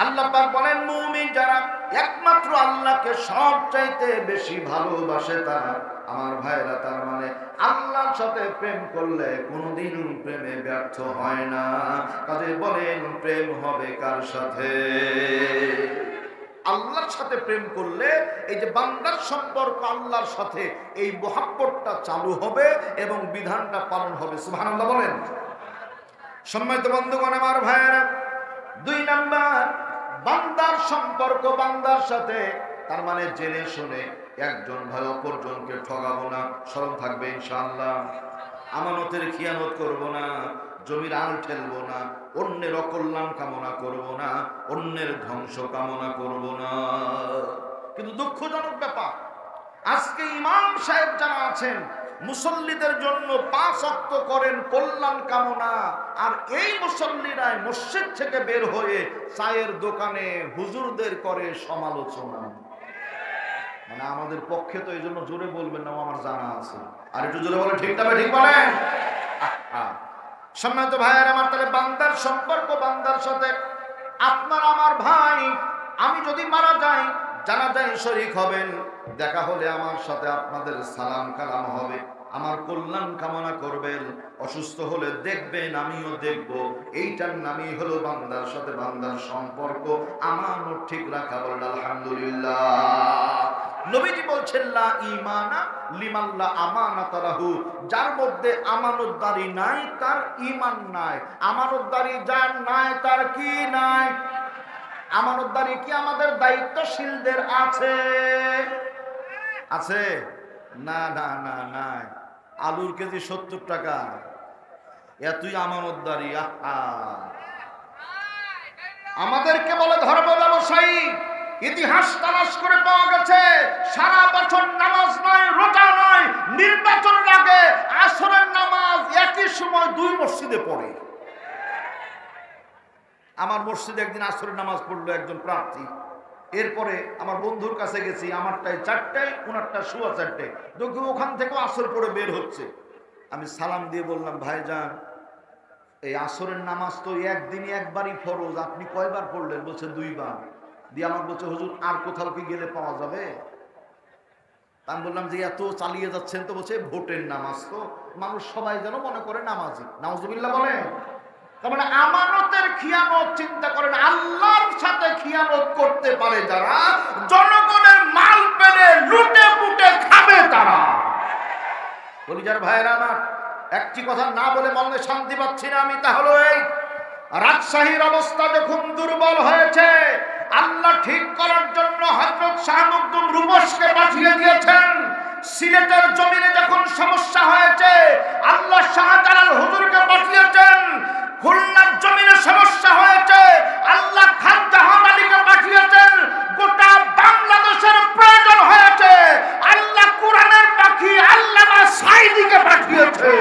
আল্লাহ পাক বলেন, মুমিন যারা একমাত্র আল্লাহকে সবচাইতে বেশি ভালোবাসে তারা আমার ভাইরা। তার মানে আল্লাহর সাথে প্রেম করলে কোনোদিন প্রেমে ব্যর্থ হয় না। কাজে বলেন, প্রেম হবে কার সাথে? আল্লাহর সাথে প্রেম করলে এই যে বান্দার সম্পর্ক আল্লাহর সাথে, এই মহব্বতটা চালু হবে এবং বিধানটা পালন হবে। সুবহানাল্লাহ বলেন। সম্মানিত বন্ধুগণ, আমার ভাইরা, 2 নাম্বার, বান্দার সম্পর্ক বান্দার সাথে। তার মানে জেনে শুনে একজন ভাই অপরজনকে ঠকাবো না, স্মরণ থাকবে ইনশাআল্লাহ। আমানতের খিয়ানত করব না, জমির আল ঠেলবো না, অন্যের অকল্যাণ কামনা করব না, অন্যের ধ্বংস কামনা করব না। কিন্তু দুঃখজনক ব্যাপার, আজকে ইমাম সাহেব যারা আছেন মুসল্লিদের জন্য 5 ওয়াক্ত করেন কল্যাণ কামনা, আর এই মুসল্লিরাই মসজিদ থেকে বের হয়ে চায়ের দোকানে হুজুরদের করে সমালোচনা। মানে আমাদের পক্ষে তো এই জন্য জোরে বলবেন না, আমার জানা আছে। আর একটু জোরে বলে ঠিক তবে ঠিক বলেন। সম্মানিত ভাইয়ের আমার, তাহলে বান্দার সম্পর্ক বান্দার সাথে। আপনার আমার ভাই, আমি যদি মারা যাই জানাজায় শরীক হবেন, দেখা হলে আমার সাথে আপনাদের সালাম কালাম হবে, আমার কল্যাণ কামনা করবেন। অসুস্থ হলে দেখবেন, আমিও দেখব। এইটার নামই হলো বান্দার সাথে বান্দার সম্পর্ক। আমানত ঠিক রাখা। বলেন আলহামদুলিল্লাহ। নবীজি বলছেন, লা ঈমানা লিমান লা আমানাতা লাহু। যার মধ্যে আমানতদারি নাই তার ঈমান নাই। আমানতদারি যার নাই তার কি নাই? আমানতদারি কি আমাদের দায়িত্বশীলদের আছে? আছে? না না না নাই। আলুর কেজি 70 টাকা, এতই আমানতদারি। আমাদেরকে বলে ধর্ম ব্যবসায়ী। ইতিহাস তালাশ করে পাওয়া গেছে, সারা বছর নামাজ নয়, রোজা নয়, নির্বাচনের আগে আসরের নামাজ একই সময় 2 মসজিদে পড়ে। আমার মসজিদে একদিন আসরের নামাজ পড়লো একজন প্রার্থী। এরপরে আমার বন্ধুর কাছে গেছি, আমারটায় 4টায়, ওনারটা 4:15। দেখি ওখান থেকে আসর পড়ে বের হচ্ছে। আমি সালাম দিয়ে বললাম, ভাইজান এই আসরের নামাজ তো একদিনই একবারই ফরজ, আপনি কয়বার পড়লেন? বলছে 2 বার। দিয়ে আমার বলছে, হুজুর আর কোথাও কি গেলে পাওয়া যাবে? আমি বললাম যে এত চালিয়ে যাচ্ছেন তো। বলছে ভোটের নামাজ তো, মানুষ সবাই যেন মনে করে নামাজি। নাউজুবিল্লাহ বলে। তার মানে আমানতের খিয়ানত। চিন্তা করেন, আল্লাহর সাথে খিয়ানত করতে পারে যারা, জনগণের মাল পেলে লুটে পুটে খাবে তারা। বলি যার ভাইরা আমার, একটি কথা না বলে মনে শান্তি পাচ্ছি না আমি। তা হলো এই, রাজশাহীর অবস্থা যখন দুর্বল হয়েছে, আল্লাহ ঠিক করার জন্য হযরত শাহ মখদুম রুবশকে পাঠিয়ে দিয়েছেন। সিলেটের জমিনে যখন সমস্যা হয়েছে, আল্লাহ শাহজালাল হুজুরকে পাঠিয়েছেন। খুলনার জমিনে সমস্যা হয়েছে, আল্লাহ খান জাহান আলীকে পাঠিয়েছেন। গোটা বাংলাদেশের প্রয়োজন হয়েছে, আল্লাহ কোরআনের পাখি আল্লামা সাঈদীকে পাঠিয়েছে।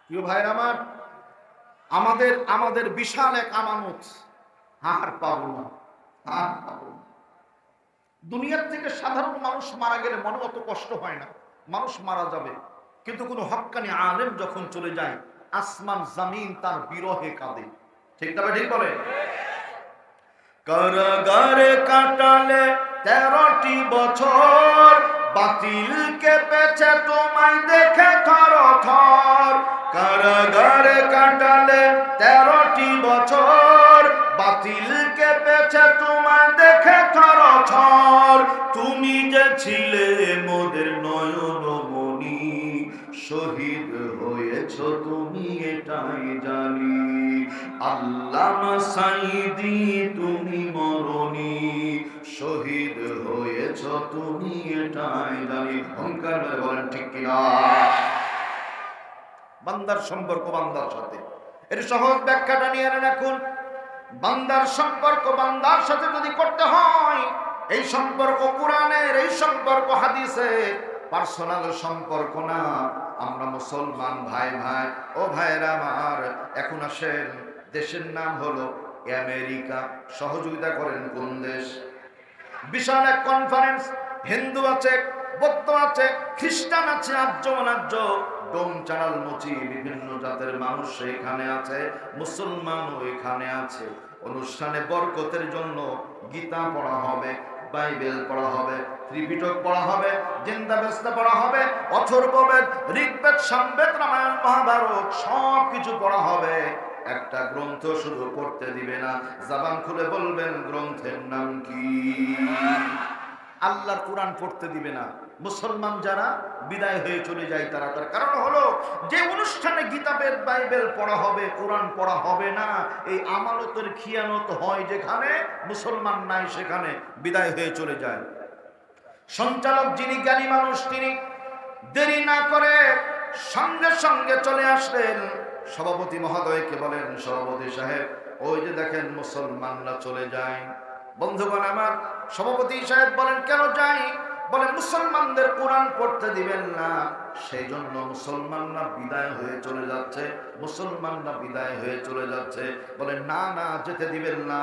প্রিয় ভাইরা আমার, আমাদের বিশাল এক আমানত, আর পাবো না, আর পাবো না। দুনিয়ার থেকে সাধারণ মানুষ মারা গেলে মনে অত কষ্ট হয় না, মানুষ মারা যাবে। কিন্তু কোনো হক্কানি আলেম যখন চলে যায়, আসমান জমিন তার বিরহে কাঁদে। ঠিক তবে ঠিক বলে। কারাগারে কাটালে 13টি বছর, বাতিলকে পেছে তোমায় দেখে থর থর, কারাগারে কাটালে 13টি বছর। বাতিলকে পেছে তোমায় দেখে থর থর, তুমি যে ছিলে মোদের নয়নমণি, শহীদ হয়েছ তুমি এটাই জানি। আল্লামা সাঈদী তুমি মরণি, শহীদ হয়েছ তুমি এটাই জানি। অহংকার বলেন ঠিক কিনা? বান্দার সম্পর্ক বান্দার সাথে, এর সহজ ব্যাখ্যাটা নিয়ে রাখুন। বান্দার সম্পর্ক বান্দার সাথে যদি করতে হয়, এই সম্পর্ক কোরআনের, এই সম্পর্ক হাদিসের, পার্সোনাল সম্পর্ক না। আমরা মুসলমান ভাই ভাই, ও ভাইরা আমার, এখন আসেন, দেশের নাম হলো আমেরিকা। সহযোগিতা করেন কোন দেশ? বিশাল এক কনফারেন্স, হিন্দু আছে, বৌদ্ধ আছে, খ্রিস্টান আছে, আর্য অনার্য, ডোম চাড়াল মুচি বিভিন্ন জাতের মানুষ এখানে আছে, মুসলমানও এখানে আছে। অনুষ্ঠানে বরকতের জন্য গীতা পড়া হবে, বাইবেল পড়া হবে, ত্রিপিটক পড়া হবে, জিন্দাবেস্তা পড়া হবে, অথর্ববেদ, ঋগ্বেদ, সামবেদ, রামায়ণ, মহাভারত সব কিছু পড়া হবে। একটা গ্রন্থ শুধু পড়তে দিবে না, জবান খুলে বলবেন গ্রন্থের নাম কি? আল্লাহর কোরআন পড়তে দিবে না। মুসলমান যারা বিদায় হয়ে চলে যায় তারা, তার কারণ হলো যে অনুষ্ঠানে গীতাবেদ বাইবেল পড়া হবে, কোরআন পড়া হবে না, এই আমানতের খিয়ানত হয় যেখানে, মুসলমান নাই সেখানে বিদায় হয়ে চলে যায়। সঞ্চালক যিনি জ্ঞানী মানুষ, তিনি দেরি না করে সঙ্গে সঙ্গে চলে আসলেন। সভাপতি মহোদয়কে বলেন, সভাপতি সাহেব, ওই যে দেখেন মুসলমানরা চলে যায়। বন্ধুগণ আমার, সভাপতি সাহেব বলেন, কেন যাই? বলে মুসলমানদের কোরআন পড়তে দিবেন না, সেই জন্য মুসলমানরা বিদায় হয়ে চলে যাচ্ছে, মুসলমানরা বিদায় হয়ে চলে যাচ্ছে। বলে না না, যেতে দিবেন না,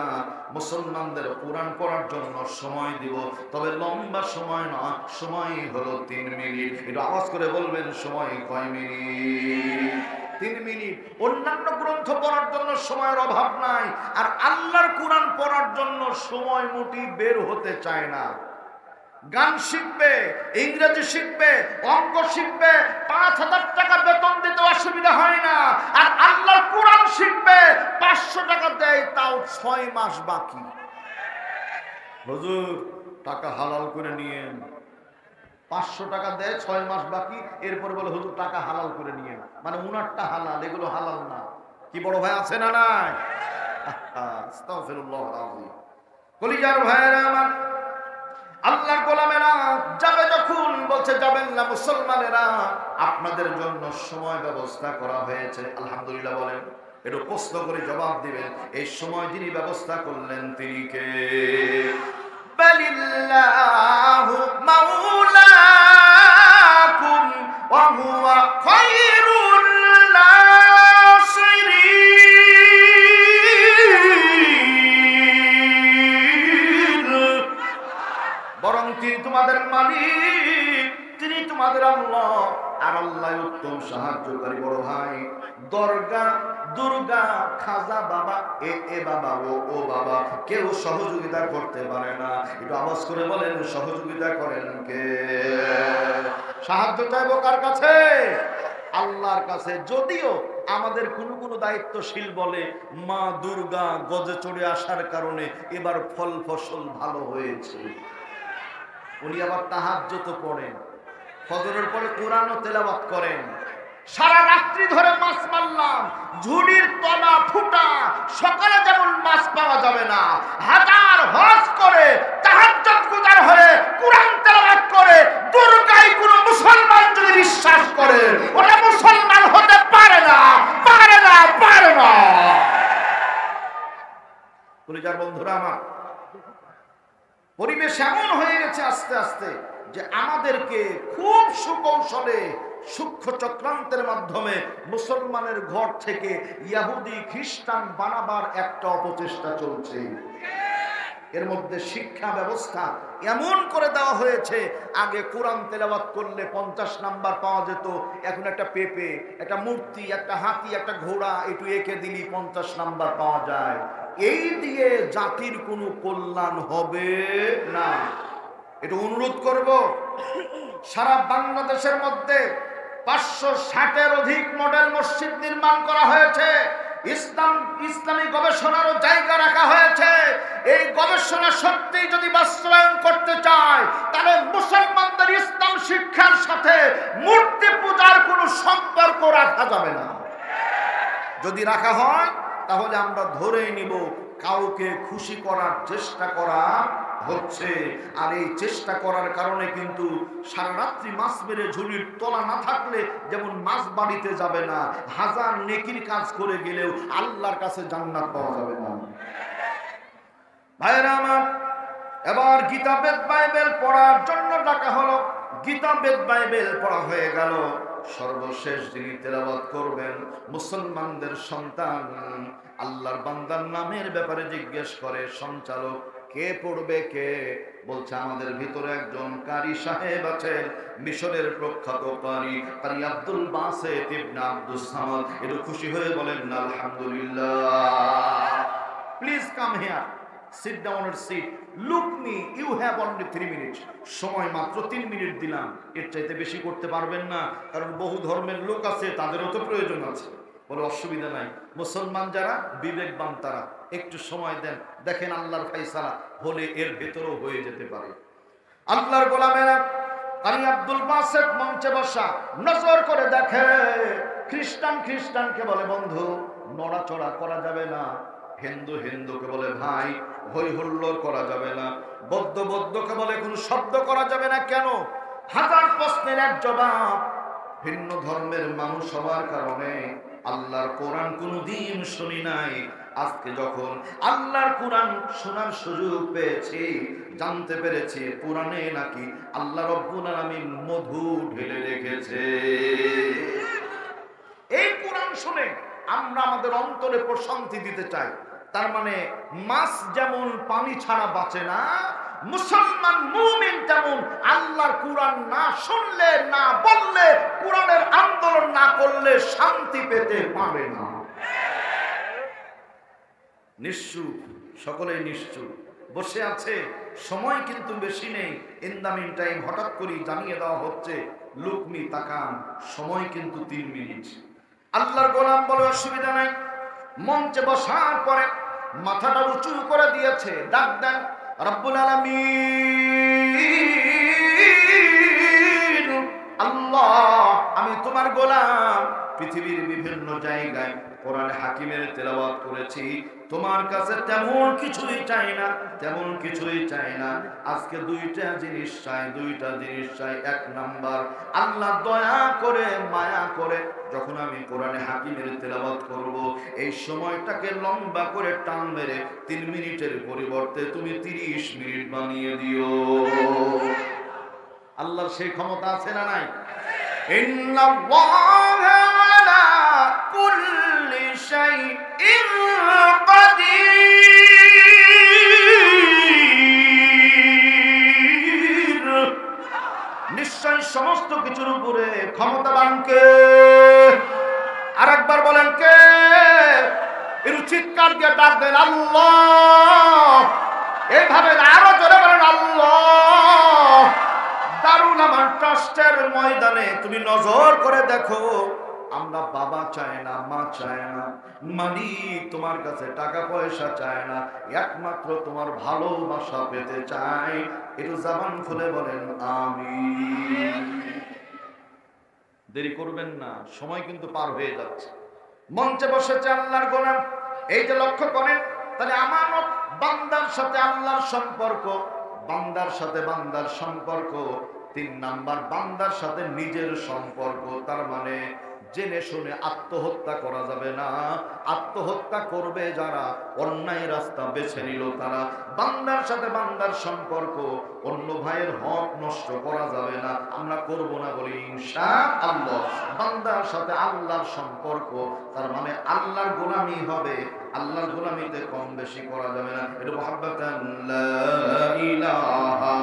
মুসলমানদের কোরআন পড়ার জন্য সময় দিব, তবে লম্বা সময় না, সময় হলো 3 মিনিট। একটু আওয়াজ করে বলবেন, সময় কয় মিনিট? 3 মিনিট। অন্যান্য গ্রন্থ পড়ার জন্য সময়ের অভাব নাই, আর আল্লাহর কোরআন পড়ার জন্য সময় মুঠি বের হতে চায় না। গান শিখবে, ইংরেজি শিখবে, অঙ্ক শিখবে, 5,000 টাকা বেতন দিতে অসুবিধা হয় না। আর আল্লাহর কোরআন শিখবে, 500 টাকা দেয়, তাও 6 মাস বাকি। হুজুর টাকা হালাল করে নিয়েন, 500 টাকা দেয়, 6 মাস বাকি। এরপরে বলে হুজুর টাকা হালাল করে নিয়েন, মানে উনারটা হালাল, এগুলো হালাল না। কি বড় ভাই আছে না নাই? আস্তাগফিরুল্লাহ আযীম। কলিজার ভাইরা আমার, আল্লাহর গোলামেরা যাবে যখন, বলছে যাবেন না মুসলমানেরা, আপনাদের জন্য সময় ব্যবস্থা করা হয়েছে। আলহামদুলিল্লাহ বলেন। একটু প্রশ্ন করে জবাব দিবেন, এই সময় যিনি ব্যবস্থা করলেন তিনি কে? বালিল্লাহু মাওলাকুম ওয়া হুয়া খায়রুল নাসিরিন। বরং তিনি তোমাদের মালিক, তিনি তোমাদের আল্লাহ, আর আল্লাহ উত্তম সাহায্যকারী। বড় ভাই, দরগা, দুর্গা, খাজা বাবা, এ বাবা, ও বাবা, কেউ সহযোগিতা করতে পারে না। একটু আওয়াজ করে বলেন, সহযোগিতা করেন কে? সাহায্য চাইবো কার কাছে? আল্লাহর কাছে। যদিও আমাদের কোনো দায়িত্বশীল বলে, মা দুর্গা গজে চড়ে আসার কারণে এবার ফল ফসল ভালো হয়েছে। উনি আবার তাহাজ্জুদ পড়েন, ফজরের পরে কোরআনও তেলাওয়াত করেন। সারা রাত্রি ধরে মাছ মারলাম, ঝুড়ির তলা ফুটা, সকালে যেমন মাছ পাওয়া যাবে না, হাজার হজ করে তাহাজ্জুদ গুজার হয়ে কোরআন তেলাওয়াত করে, দুর্গায় কোনো মুসলমান যদি বিশ্বাস করে, ওটা মুসলমান হতে পারে না, পারে না, পারে না। কলিজার বন্ধুরা আমার, পরিবেশ এমন হয়ে গেছে আস্তে আস্তে যে আমাদেরকে খুব সুকৌশলে, সূক্ষ্ম চক্রান্তের মাধ্যমে মুসলমানের ঘর থেকে ইহুদি খ্রিস্টান বানাবার একটা অপচেষ্টা চলছে। এর মধ্যে শিক্ষা ব্যবস্থা এমন করে দেওয়া হয়েছে, আগে কোরআন তেলাওয়াত করলে 50 নাম্বার পাওয়া যেত, এখন একটা পেঁপে, একটা মূর্তি, একটা হাতি, একটা ঘোড়া একটু এঁকে দিলি 50 নাম্বার পাওয়া যায়। এই দিয়ে জাতির কোনো কল্যাণ হবে না। একটু অনুরোধ করব, সারা বাংলাদেশের মধ্যে 560-এর অধিক মডেল মসজিদ নির্মাণ করা হয়েছে। ইসলামী গবেষণারও জায়গা রাখা হয়েছে। এই গবেষণা সত্যি যদি বাস্তবায়ন করতে চায়, তাহলে মুসলমানদের ইসলাম শিক্ষার সাথে মূর্তি পূজার কোনো সম্পর্ক রাখা যাবে না। যদি রাখা হয় তাহলে আমরা ধরেই নিব কাউকে খুশি করার চেষ্টা করা হচ্ছে। আর এই চেষ্টা করার কারণে কিন্তু সারা রাত্রি মাছ মেরে ঝুলির তলা না থাকলে যেমন মাছ বাড়িতে যাবে না, হাজার নেকির কাজ করে গেলেও আল্লাহর কাছে জান্নাত পাওয়া যাবে না। ভাইরা আমার, এবার গীতা বেদ বাইবেল পড়ার জন্য ডাকা হলো। গীতা বেদ বাইবেল পড়া হয়ে গেল। সর্বশেষ যিনি তেলাওয়াত করবেন মুসলমানদের সন্তান, আল্লাহর বান্দার নামের ব্যাপারে জিজ্ঞেস করে সঞ্চালক, কে পড়বে? কে বলছে, আমাদের ভিতরে একজন কারি সাহেব আছেন, মিশরের প্রখ্যাত কারি আব্দুল বাসিত ইবনে আব্দুস সামাদ। একটু খুশি হয়ে বলেন আলহামদুলিল্লাহ। Please come here, sit down and sit, look me, you have only 3 minutes। সময় মাত্র 3 মিনিট দিলাম, এর চাইতে বেশি করতে পারবেন না, কারণ বহু ধর্মের লোক আছে, তাদেরও তো প্রয়োজন আছে। বলে অসুবিধা নাই, মুসলমান যারা বিবেকবান তারা একটু সময় দেন, দেখেন আল্লাহর ফায়সালা হলে এর ভেতরও হয়ে যেতে পারে। আল্লাহর গোলামেরা, কারি আব্দুল বাসিত মঞ্চে বসা, নজর করে দেখে খ্রিস্টানকে বলে বন্ধু নড়াচড়া করা যাবে না, হিন্দুকে বলে ভাই হই হুল্লোড় করা যাবে না, বৌদ্ধকে বলে কোনো শব্দ করা যাবে না। কেন? হাজার প্রশ্নের এক জবাব। ভিন্ন ধর্মের মানুষ হওয়ার কারণে আল্লাহর কোরআন কোনদিন শুনি নাই। আজকে যখন আল্লাহর কোরআন শোনার সুযোগ পেয়েছি, জানতে পেরেছি কোরআনে নাকি আল্লাহ রব্বুল আলামিন মধু ঢেলে রেখেছে। এই কোরআন শুনে আমরা আমাদের অন্তরে প্রশান্তি দিতে চাই। তার মানে মাছ যেমন পানি ছাড়া বাঁচে না, মুসলমান মুমিন তেমন আল্লাহর কোরআন না শুনলে, না বললে, কোরআনের আন্দোলন না করলে শান্তি পেতে পারে না। নিশ্চুপ, সকলেই নিশ্চুপ বসে আছে, সময় কিন্তু বেশি নেই। ইন দা মিন টাইম হঠাৎ করে জানিয়ে দেওয়া হচ্ছে, লুকমি তাকান, সময় কিন্তু 3 মিনিট। আল্লাহর গোলাম বলে অসুবিধা নাই। মঞ্চে বসার পরে মাথাটা উঁচু করে দিয়েছে, ডাক দেন রব্বুল আলামিন, আল্লাহ আমি তোমার গোলাম, পৃথিবীর বিভিন্ন জায়গায় কোরআন হাকিমের তেলাওয়াত করেছি, তোমার কাছে তেমন কিছুই চাই না, তেমন কিছুই চাই না। আজকে দুইটা জিনিস চাই। 1 নাম্বার, আল্লাহ দয়া করে মায়া করে যখন আমি কোরআনে হাকিমের তেলাওয়াত করব, এই সময়টাকে লম্বা করে টান মেরে 3 মিনিটের পরিবর্তে তুমি 30 মিনিট বানিয়ে দিও। আল্লাহর সেই ক্ষমতা আছে না নাই? ইন্নাল্লাহা আলা কুল্লি শাইইন কাদির। নিশ্চয় সমস্ত কিছুর উপরে ক্ষমতাবান কে? আরেকবার বলেন কে? এর চিৎকার দিয়ে ডাক দেন আল্লাহ। এইভাবে আরো জোরে বলেন আল্লাহ। দারুল আমান ট্রাস্টের ময়দানে তুমি নজর করে দেখো, আমরা বাবা চাই না, মা চায় না, মালিক তোমার কাছে টাকা পয়সা চায় না, একমাত্র তোমার ভালোবাসা পেতে চাই। একটু জবান খুলে বলেন আমিন। দেরি করবেন না, সময় কিন্তু পার হয়ে যাচ্ছে। মঞ্চে বসেছে আল্লাহর গোলাম, এই যে লক্ষ্য করেন, তাহলে আমানত বান্দার সাথে আল্লাহর সম্পর্ক, বান্দার সাথে বান্দার সম্পর্ক। 3 নাম্বার, বান্দার সাথে নিজের সম্পর্ক। তার মানে জেনে শুনে আত্মহত্যা করা যাবে না। আত্মহত্যা করবে যারা, অন্যায় রাস্তা বেছে নিল তারা। বান্দার সাথে বান্দার সম্পর্ক, অন্য ভাইয়ের হক নষ্ট করা যাবে না, আমরা করব না বলি ইনশাআল্লাহ। বান্দার সাথে আল্লাহর সম্পর্ক, তার মানে আল্লাহর গোলামি হবে, আল্লাহর গোলামিতে কম বেশি করা যাবে না। এটা মুহাব্বাতান লা ইলাহা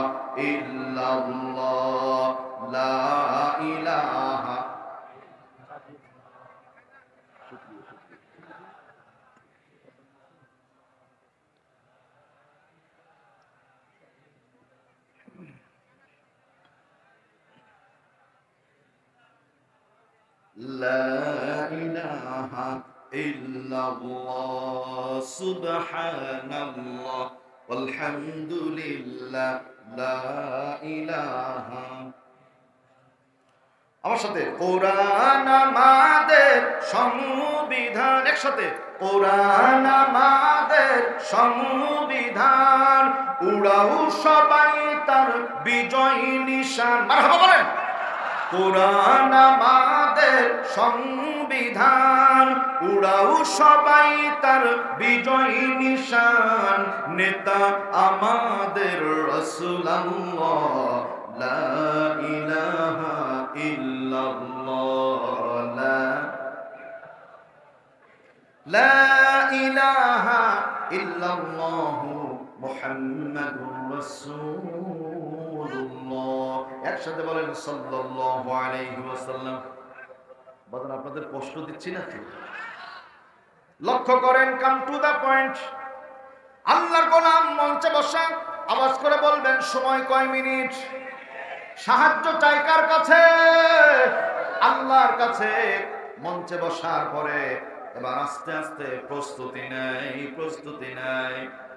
ইল্লাল্লাহ, লা ইলাহা। ইল্লাল্লাহ সুবহানাল্লাহ আলহামদুলিল্লাহ লা ইলাহা। আমার সাথে কোরআন আমাদের সংবিধান, একসাথে কোরআন আমাদের সংবিধান, উড়াও সবাই তার বিজয় নিশান। মারহাবা বলেন। কোরআন আমাদের সংবিধান, উড়াও সবাই তার বিজয় নিশান, নেতা আমাদের রাসূলুল্লাহ লা ইলাহা ইল্লাল্লাহ লা ইলাহা ইল্লাল্লাহ মুহাম্মাদুর রাসূলুল্লাহ। একসাথে বলেন সাল্লাল্লাহু আলাইহি ওয়াসাল্লাম। বাজান আপনাদের কষ্ট দিচ্ছি না তো? লক্ষ্য করেন, কাম টু দা পয়েন্ট। আল্লাহর গোলাম মঞ্চে বসা, আওয়াজ করে বলবেন সময় কয় মিনিট। সাহায্য চাই কার কাছে? আল্লাহর কাছে। মঞ্চে বসার পরে এবার আস্তে আস্তে প্রস্তুতি নেই, প্রস্তুতি নেই।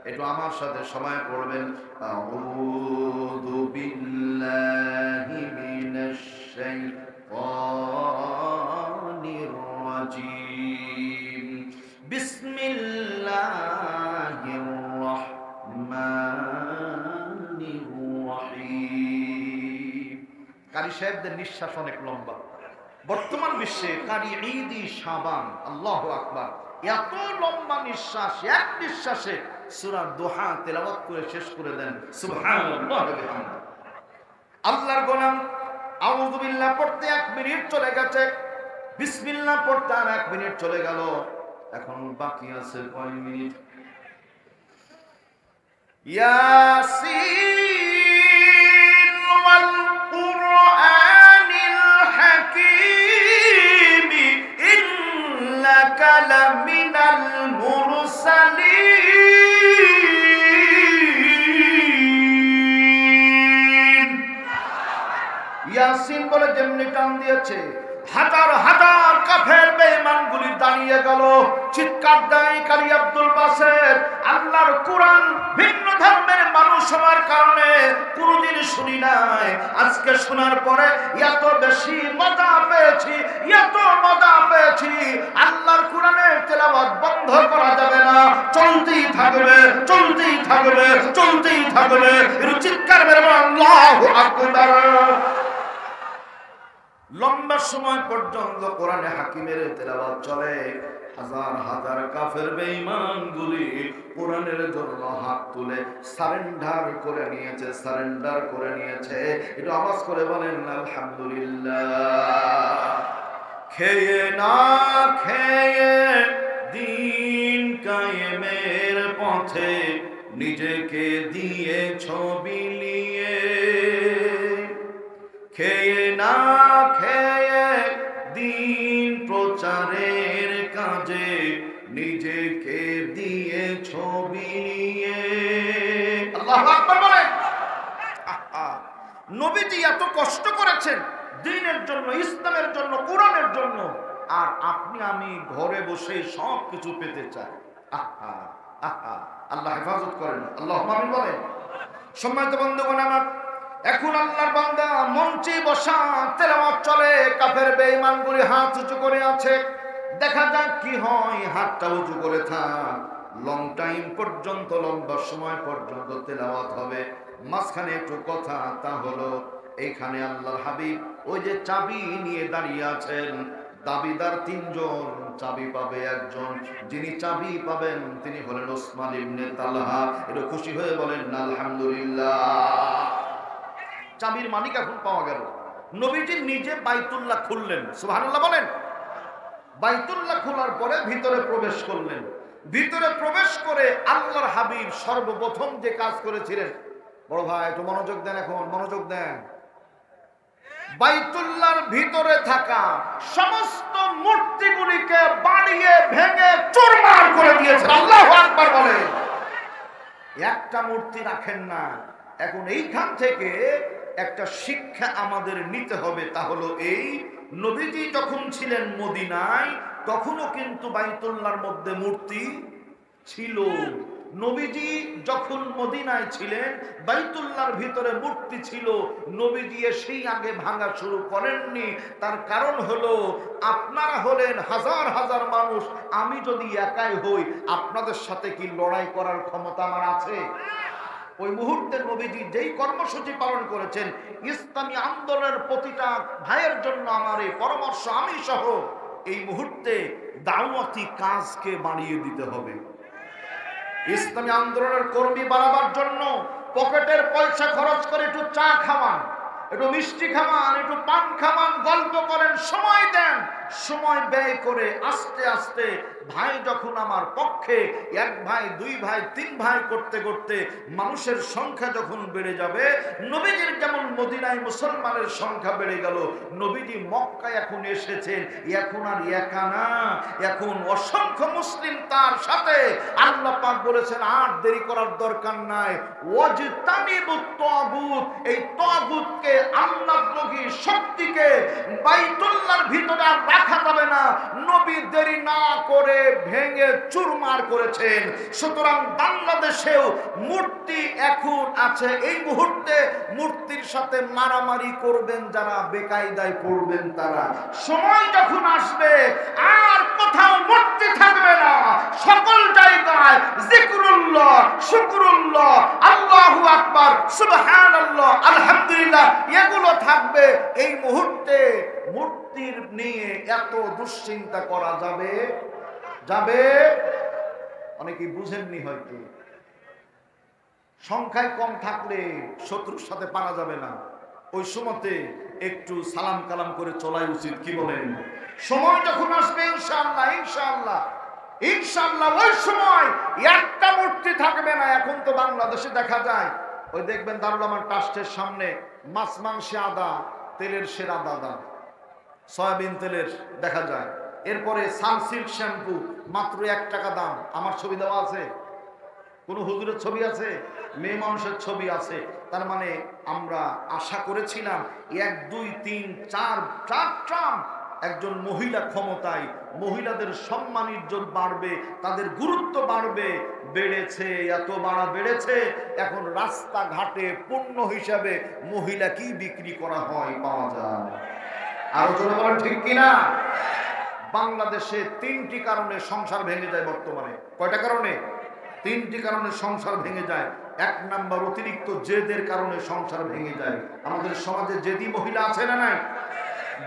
একটু আমার সাথে সবাই পড়বেন, আউযু বিল্লাহি মিনাশ শাইতানির রাজীম, বিসমিল্লাহির রাহমানির রাহিম। কারি সাহেবদের নিঃশ্বাস অনেক লম্বা। বর্তমান বিশ্বে কারি ঈদি শাবান, আল্লাহু আকবার, এত লম্বা নিঃশ্বাস, এক নিঃশ্বাসে সূরা দোহা তেলাওয়াত করে শেষ করে দেন। সুবহানাল্লাহ ওয়া বিহামদিহি। আল্লাহর গোলাম আউযু বিল্লাহ পড়তে 1 মিনিট চলে গেছে, বিসমিল্লাহ পড়তে আর 1 মিনিট চলে গেল। এখন বাকি আছে কয় মিনিট? ইয়াসিন ওয়াল কুরআনিল হাকীম ইন্নাকা লামিনাল মুরসালিন। ইয়াসিন বলে যেমনি টান দিয়েছে, হাজার হাজার কাফের বেঈমানগুলি দাঁড়িয়ে গেল, চিৎকার দেয় কারি আব্দুল বাসের, আল্লাহর কোরআন ভিন্ন ধর্মের মানুষ হওয়ার কারণে কোনদিন শুনি নাই, আজকে শোনার পরে এত বেশি মজা পেয়েছি, এত মজা পেয়েছি। আল্লাহর কোরআনের তেলাওয়াত বন্ধ করা যাবে না, চলতেই থাকবে, চলতেই থাকবে, চলতেই থাকবে। এর চিৎকার মেরে আল্লাহু আকবার। লম্বা সময় পর্যন্ত কোরআনে হাকিমের তেলাওয়াত চলে। হাজার হাজার কাফের বেঈমানগুলি কোরআনের জন্য হাত তুলে সারেন্ডার করে নিয়েছে, সারেন্ডার করে নিয়েছে। এটা আওয়াজ করে বলেন আলহামদুলিল্লাহ। খেয়ে না খেয়ে দিন কায়েমের পথে নিজেকে দিয়ে ছবি নিয়ে, খেয়ে না খেয়ে দিন প্রচারের কাজে নিজেকে দিয়ে ছবি নিয়ে। আল্লাহু আকবার বলেন। নবীজি এত কষ্ট করেছেন দ্বীনের জন্য, ইসলামের জন্য, কোরআনের জন্য, আর আপনি আমি ঘরে বসে সব কিছু পেতে চাই। আহা আহা, আল্লাহ হেফাজত করেন, আল্লাহুম্মা আমিন বলেন। সম্মানিত বন্ধুগণ আমার, এখন আল্লাহর বান্দা মঞ্চে বসা, তেলাওয়াত চলে, কাফের বেঈমানগুলি হাত উঁচু করে আছে। দেখা যাক কি হয়। হাতটা উঁচু করে থাক, লং টাইম পর্যন্ত, লম্বা সময় পর্যন্ত তেলাওয়াত হবে। মাঝখানে একটু কথা, তা হলো এইখানে আল্লাহর হাবিব ওই যে চাবি নিয়ে দাঁড়িয়ে আছেন, দাবিদার 3 জন, চাবি পাবে 1 জন। যিনি চাবি পাবেন তিনি হলেন ওসমান ইবনে তালহা। এটা খুশি হয়ে বলেন আলহামদুলিল্লাহ। চাবির মালিক এখন পাওয়া গেল। নবীজি নিজে বাইতুল্লাহ খুললেন, সুবহানাল্লাহ বলেন। বাইতুল্লাহ খোলার পরে ভিতরে প্রবেশ করলেন। ভিতরে প্রবেশ করে আল্লাহর হাবিব সর্বপ্রথম যে কাজ করেছিলেন, বড় ভাই একটু মনোযোগ দেন, এখন মনোযোগ দেন। বাইতুল্লাহর ভিতরে থাকা সমস্ত মূর্তিগুলিকে বাড়িয়ে ভেঙে চুরমার করে দিয়েছেন। আল্লাহু আকবার বলেন। একটা মূর্তি রাখেন না। এখন এইখান থেকে একটা শিক্ষা আমাদের নিতে হবে, তা হলো এই, নবীজি যখন ছিলেন মদিনায় তখনও কিন্তু বাইতুল্লাহর মধ্যে মূর্তি ছিল। নবীজি যখন মদিনায় ছিলেন বাইতুল্লাহর ভিতরে মূর্তি ছিল, নবীজি সেই আগে ভাঙা শুরু করেননি। তার কারণ হলো আপনারা হলেন হাজার হাজার মানুষ, আমি যদি একাই হই আপনাদের সাথে কি লড়াই করার ক্ষমতা আমার আছে? ওই মুহূর্তে নবীজি যেই কর্মসূচি পালন করেছেন, ইসলামী আন্দোলনের প্রতিটা ভাইয়ের জন্য আমার এই পরামর্শ, আমি সহ এই মুহূর্তে দাওয়াতি কাজকে বাড়িয়ে দিতে হবে। ইসলামী আন্দোলনের কর্মী বাড়াবার জন্য পকেটের পয়সা খরচ করে একটু চা খাওয়ান, একটু মিষ্টি খাওয়ান, একটু পান খাওয়ান, গল্প করেন, সময় দেন। সময় ব্যয় করে আস্তে আস্তে ভাই যখন আমার পক্ষে, এক ভাই, দুই ভাই, তিন ভাই করতে করতে মানুষের সংখ্যা যখন বেড়ে যাবে, নবীজির যেমন মদিনায় মুসলমানের সংখ্যা বেড়ে গেল, নবীজি মক্কায় এখন এসেছেন, এখন আর একা না, এখন অসংখ্য মুসলিম তার সাথে। আল্লাহ পাক বলেছেন আর দেরি করার দরকার নাই, ওয়াজতানিবুত তাগুত, এই তাগুতকে, আল্লাহদ্রোহী শক্তিকে বাইতুল্লাহর ভিতরে আর রাখা যাবে না। নবী দেরি না করে ভেঙে চুরমার করেছেন। সুতরাং বাংলাদেশেও মূর্তি এখন আছে, এই মুহূর্তে মূর্তির সাথে মারামারি করবেন যারা, বেকায়দায় পড়বেন তারা। সময় যখন আসবে আর কোথাও মূর্তি থাকবে না, সকল জায়গায় জিকরুল্লাহ, শুকরুল্লাহ, আল্লাহু আকবার, সুবহানাল্লাহ, আলহামদুলিল্লাহ এগুলো থাকবে। এই মুহূর্তে মূর্তির নিয়ে এত দুশ্চিন্তা করা যাবে যাবে অনেকেই বুঝেননি হয়তো। সংখ্যায় কম থাকলে শত্রুর সাথে পারা যাবে না, ওই সময়তে একটু সালাম কালাম করে চলাই উচিত, কি বলেন? সময় যখন আসবে ইনশাআল্লাহ, ইনশাআল্লাহ, ইনশাআল্লাহ ওই সময় একটা মূর্তি থাকবে না। এখন তো বাংলাদেশে দেখা যায়, ওই দেখবেন দারুল আমান ট্রাস্টের সামনে মাছ মাংসে আদা, তেলের সেরা দাদা, সয়াবিন তেলের দেখা যায়। এরপরে সানসিল্ক শ্যাম্পু মাত্র 1 টাকা দাম। আমার ছবি দেওয়া আছে? কোন হুজুরের ছবি আছে? মেয়ে মানুষের ছবি আছে। তার মানে আমরা আশা করেছিলাম 1, 2, 3, 4 ট্রাম একজন মহিলা ক্ষমতায়, মহিলাদের সম্মান ইজ্জত বাড়বে, তাদের গুরুত্ব বাড়বে। বেড়েছে, এত বাড়া বেড়েছে, এখন রাস্তাঘাটে পণ্য হিসাবে মহিলা কি বিক্রি করা হয়, পাওয়া যায়। আলোচনা বলেন ঠিক কিনা? বাংলাদেশে 3টি কারণে সংসার ভেঙে যায় বর্তমানে। কয়টা কারণে? 3টি কারণে সংসার ভেঙে যায়। 1 নাম্বার, অতিরিক্ত জেদের কারণে সংসার ভেঙে যায়। আমাদের সমাজে জেদি মহিলা আছে না নাই?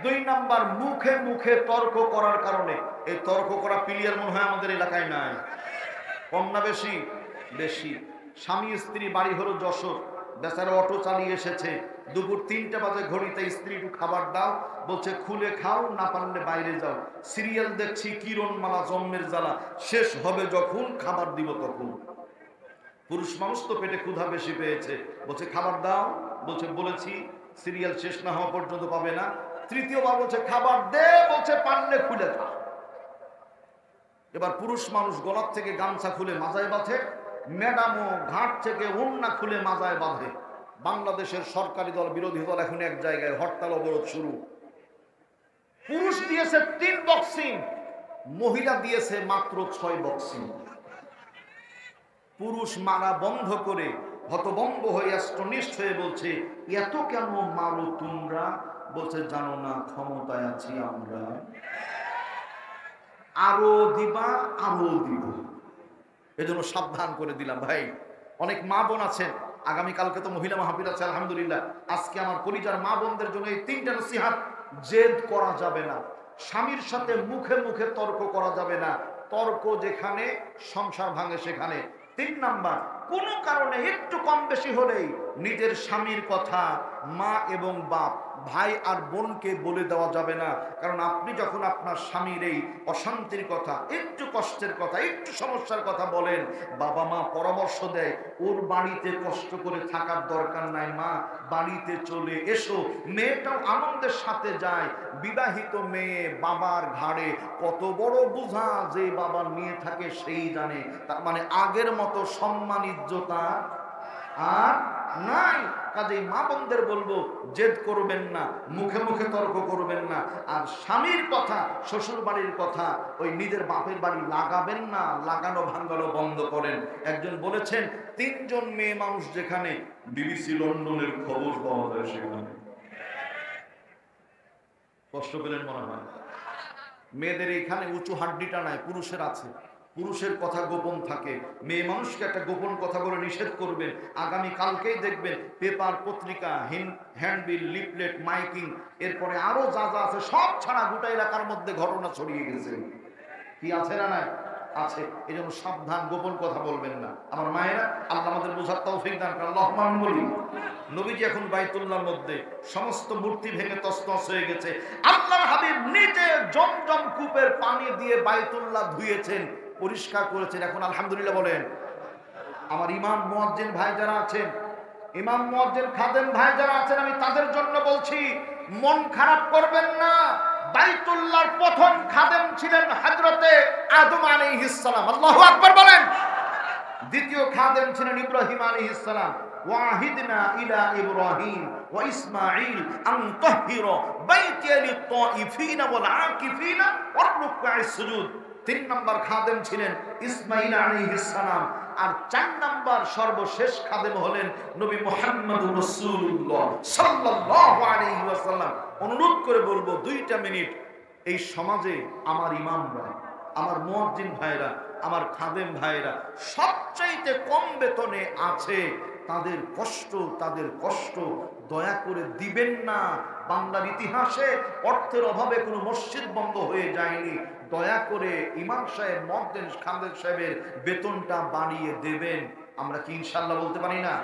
2 নাম্বার, মুখে মুখে তর্ক করার কারণে। এই তর্ক করা প্লেয়ার মনে হয় আমাদের এলাকায় নাই। কম না বেশি? বেশি। স্বামী স্ত্রী, বাড়ি হলো যশোর, বেচারা অটো চালিয়ে এসেছে, দুপুর 3টা বাজে ঘড়িতে, স্ত্রী একটু খাবার দাও, বলছে খুলে খাও, না পারলে বাইরে যাও। সিরিয়াল দেখছি, কিরণমালা, জন্মের জ্বালা, শেষ হবে যখন খাবার দিব তখন। পুরুষ মানুষ তো পেটে ক্ষুধা বেশি পেয়েছে, বলছে খাবার দাও, বলছে বলেছি সিরিয়াল শেষ না হওয়া পর্যন্ত পাবে না। তৃতীয়বার বলছে খাবার দে, বলছে পারলে খুলে খা। এবার পুরুষ মানুষ গলার থেকে গামছা খুলে মাজায় বাঁধে, ম্যাডামও ঘাট থেকে ওড়না খুলে মাজায় বাঁধে। বাংলাদেশের সরকারি দল, বিরোধী দল এখন এক জায়গায় হরতাল অবরোধ শুরু। পুরুষ দিয়েছে 3 বক্সিং, মহিলা দিয়েছে মাত্র 6 বক্সিং। পুরুষ মারা বন্ধ করে হতভম্ব হয়ে অষ্টনিষ্ঠ হয়ে বলছে এত কেন মারো তোমরা? বলছে জানো না ক্ষমতায় আছি আমরা, আরো দিবা, আরো দিব। এজন্য সাবধান করে দিলাম ভাই। অনেক মা বোন আছেন, আগামীকালকে তো মহিলা মাহফিল আছে আলহামদুলিল্লাহ। আজকে আমার কলিজার মা বোনদের জন্য এই 3টা নসিহত। জেদ করা যাবে না, স্বামীর সাথে মুখে মুখে তর্ক করা যাবে না। তর্ক যেখানে সংসার ভাঙে সেখানে। 3 নাম্বার, কোনো কারণে একটু কম বেশি হলেই নিজের স্বামীর কথা মা এবং বাপ, ভাই আর বোনকে বলে দেওয়া যাবে না। কারণ আপনি যখন আপনার স্বামীর এই অশান্তির কথা, একটু কষ্টের কথা, একটু সমস্যার কথা বলেন, বাবা মা পরামর্শ দেয় ওর বাড়িতে কষ্ট করে থাকার দরকার নাই মা, বাড়িতে চলে এসো। মেয়েটাও আনন্দের সাথে যায়। বিবাহিত মেয়ে বাবার ঘাড়ে কত বড় বোঝা যে বাবার নিয়ে থাকে সেই জানে। তার মানে আগের মতো সম্মান ইজ্জত আর নাই। কাজেই মা বোনদের বলবো, জেদ করবেন না, মুখে মুখে তর্ক করবেন না, আর স্বামীর কথা, শ্বশুর বাড়ির কথা ওই নিজের বাপের বাড়ি লাগাবেন না, লাগানো ভাঙ্গানো বন্ধ করেন। একজন বলেছেন 3 জন মেয়ে মানুষ যেখানে, বিবিসি লন্ডনের খবর পাওয়া যায় সেখানে। কষ্ট পেলেন মনে হয়? মেয়েদের এখানে উঁচু হাড্ডিটা নাই, পুরুষের আছে। পুরুষের কথা গোপন থাকে, মেয়ে মানুষকে একটা গোপন কথা বলে নিষেধ করবেন। আগামী কালকেই দেখবেন পেপার, পত্রিকা, হ্যান্ডবিল, লিফলেট, মাইকিং, এরপরে আরো যা যা আছে সব ছাড়া গোটা এলাকার মধ্যে ঘটনা ছড়িয়ে গেছে। কি আছে না নাই? আছে। এই জন্য সাবধান, গোপন কথা বলবেন না। আমার মায়েরা, আল্লাহ আমাদের বোঝার তৌফিক দান করেন, আল্লাহুম্মা আমিন বলি। নবীজি এখন বাইতুল্লাহর মধ্যে, সমস্ত মূর্তি ভেঙে তছনছ হয়ে গেছে। আল্লাহর হাবিব নিজে জমজম কূপের পানি দিয়ে বাইতুল্লাহ ধুয়েছেন, পরিষ্কার করেছেন। এখন আলহামদুলিল্লাহ বলেন। আমার ইমাম মুয়াজ্জিন ভাই যারা আছেন, ইমাম মুয়াজ্জিন খাদেম ভাই যারা আছেন, আমি তাদের জন্য বলছি, মন খারাপ করবেন না। বাইতুল্লাহর প্রথম খাদেম ছিলেন হযরতে আদম আলাইহিস সালাম, আল্লাহু আকবার বলেন। দ্বিতীয় খাদেম ছিলেন ইব্রাহিম আলাইহিস সালাম। ওয়াহিদনা ইলা ইব্রাহিম ওয়া ইসমাঈল আন তাহহিরা বাইতি লিত-তাইফিন ওয়াল আকিফিনা ওয়ার রুকআইস সুজুদ। 3 নম্বর খাদেম ছিলেন ইসমাঈল আলাইহিস সালাম। আর 4 নম্বর সর্বশেষ খাদেম হলেন নবী মুহাম্মদুর রাসূলুল্লাহ সাল্লাল্লাহু আলাইহি ওয়াসাল্লাম। অনুরোধ করে বলবো 2টা মিনিট, এই সমাজে আমার ইমামরা, আমার মুয়াজ্জিন ভাইরা, আমার খাদেম ভাইরা সবচাইতে কম বেতনে আছে, তাদের কষ্ট দয়া করে দিবেন না। বাংলার ইতিহাসে অর্থের অভাবে কোনো মসজিদ বন্ধ হয়ে যায়নি। দয়া করে ইমাম সাহেব, মুয়াজ্জিন, খাদেম সাহেবের বেতনটা বাড়িয়ে দেবেন। আমরা কি ইনশাআল্লাহ বলতে পারি না?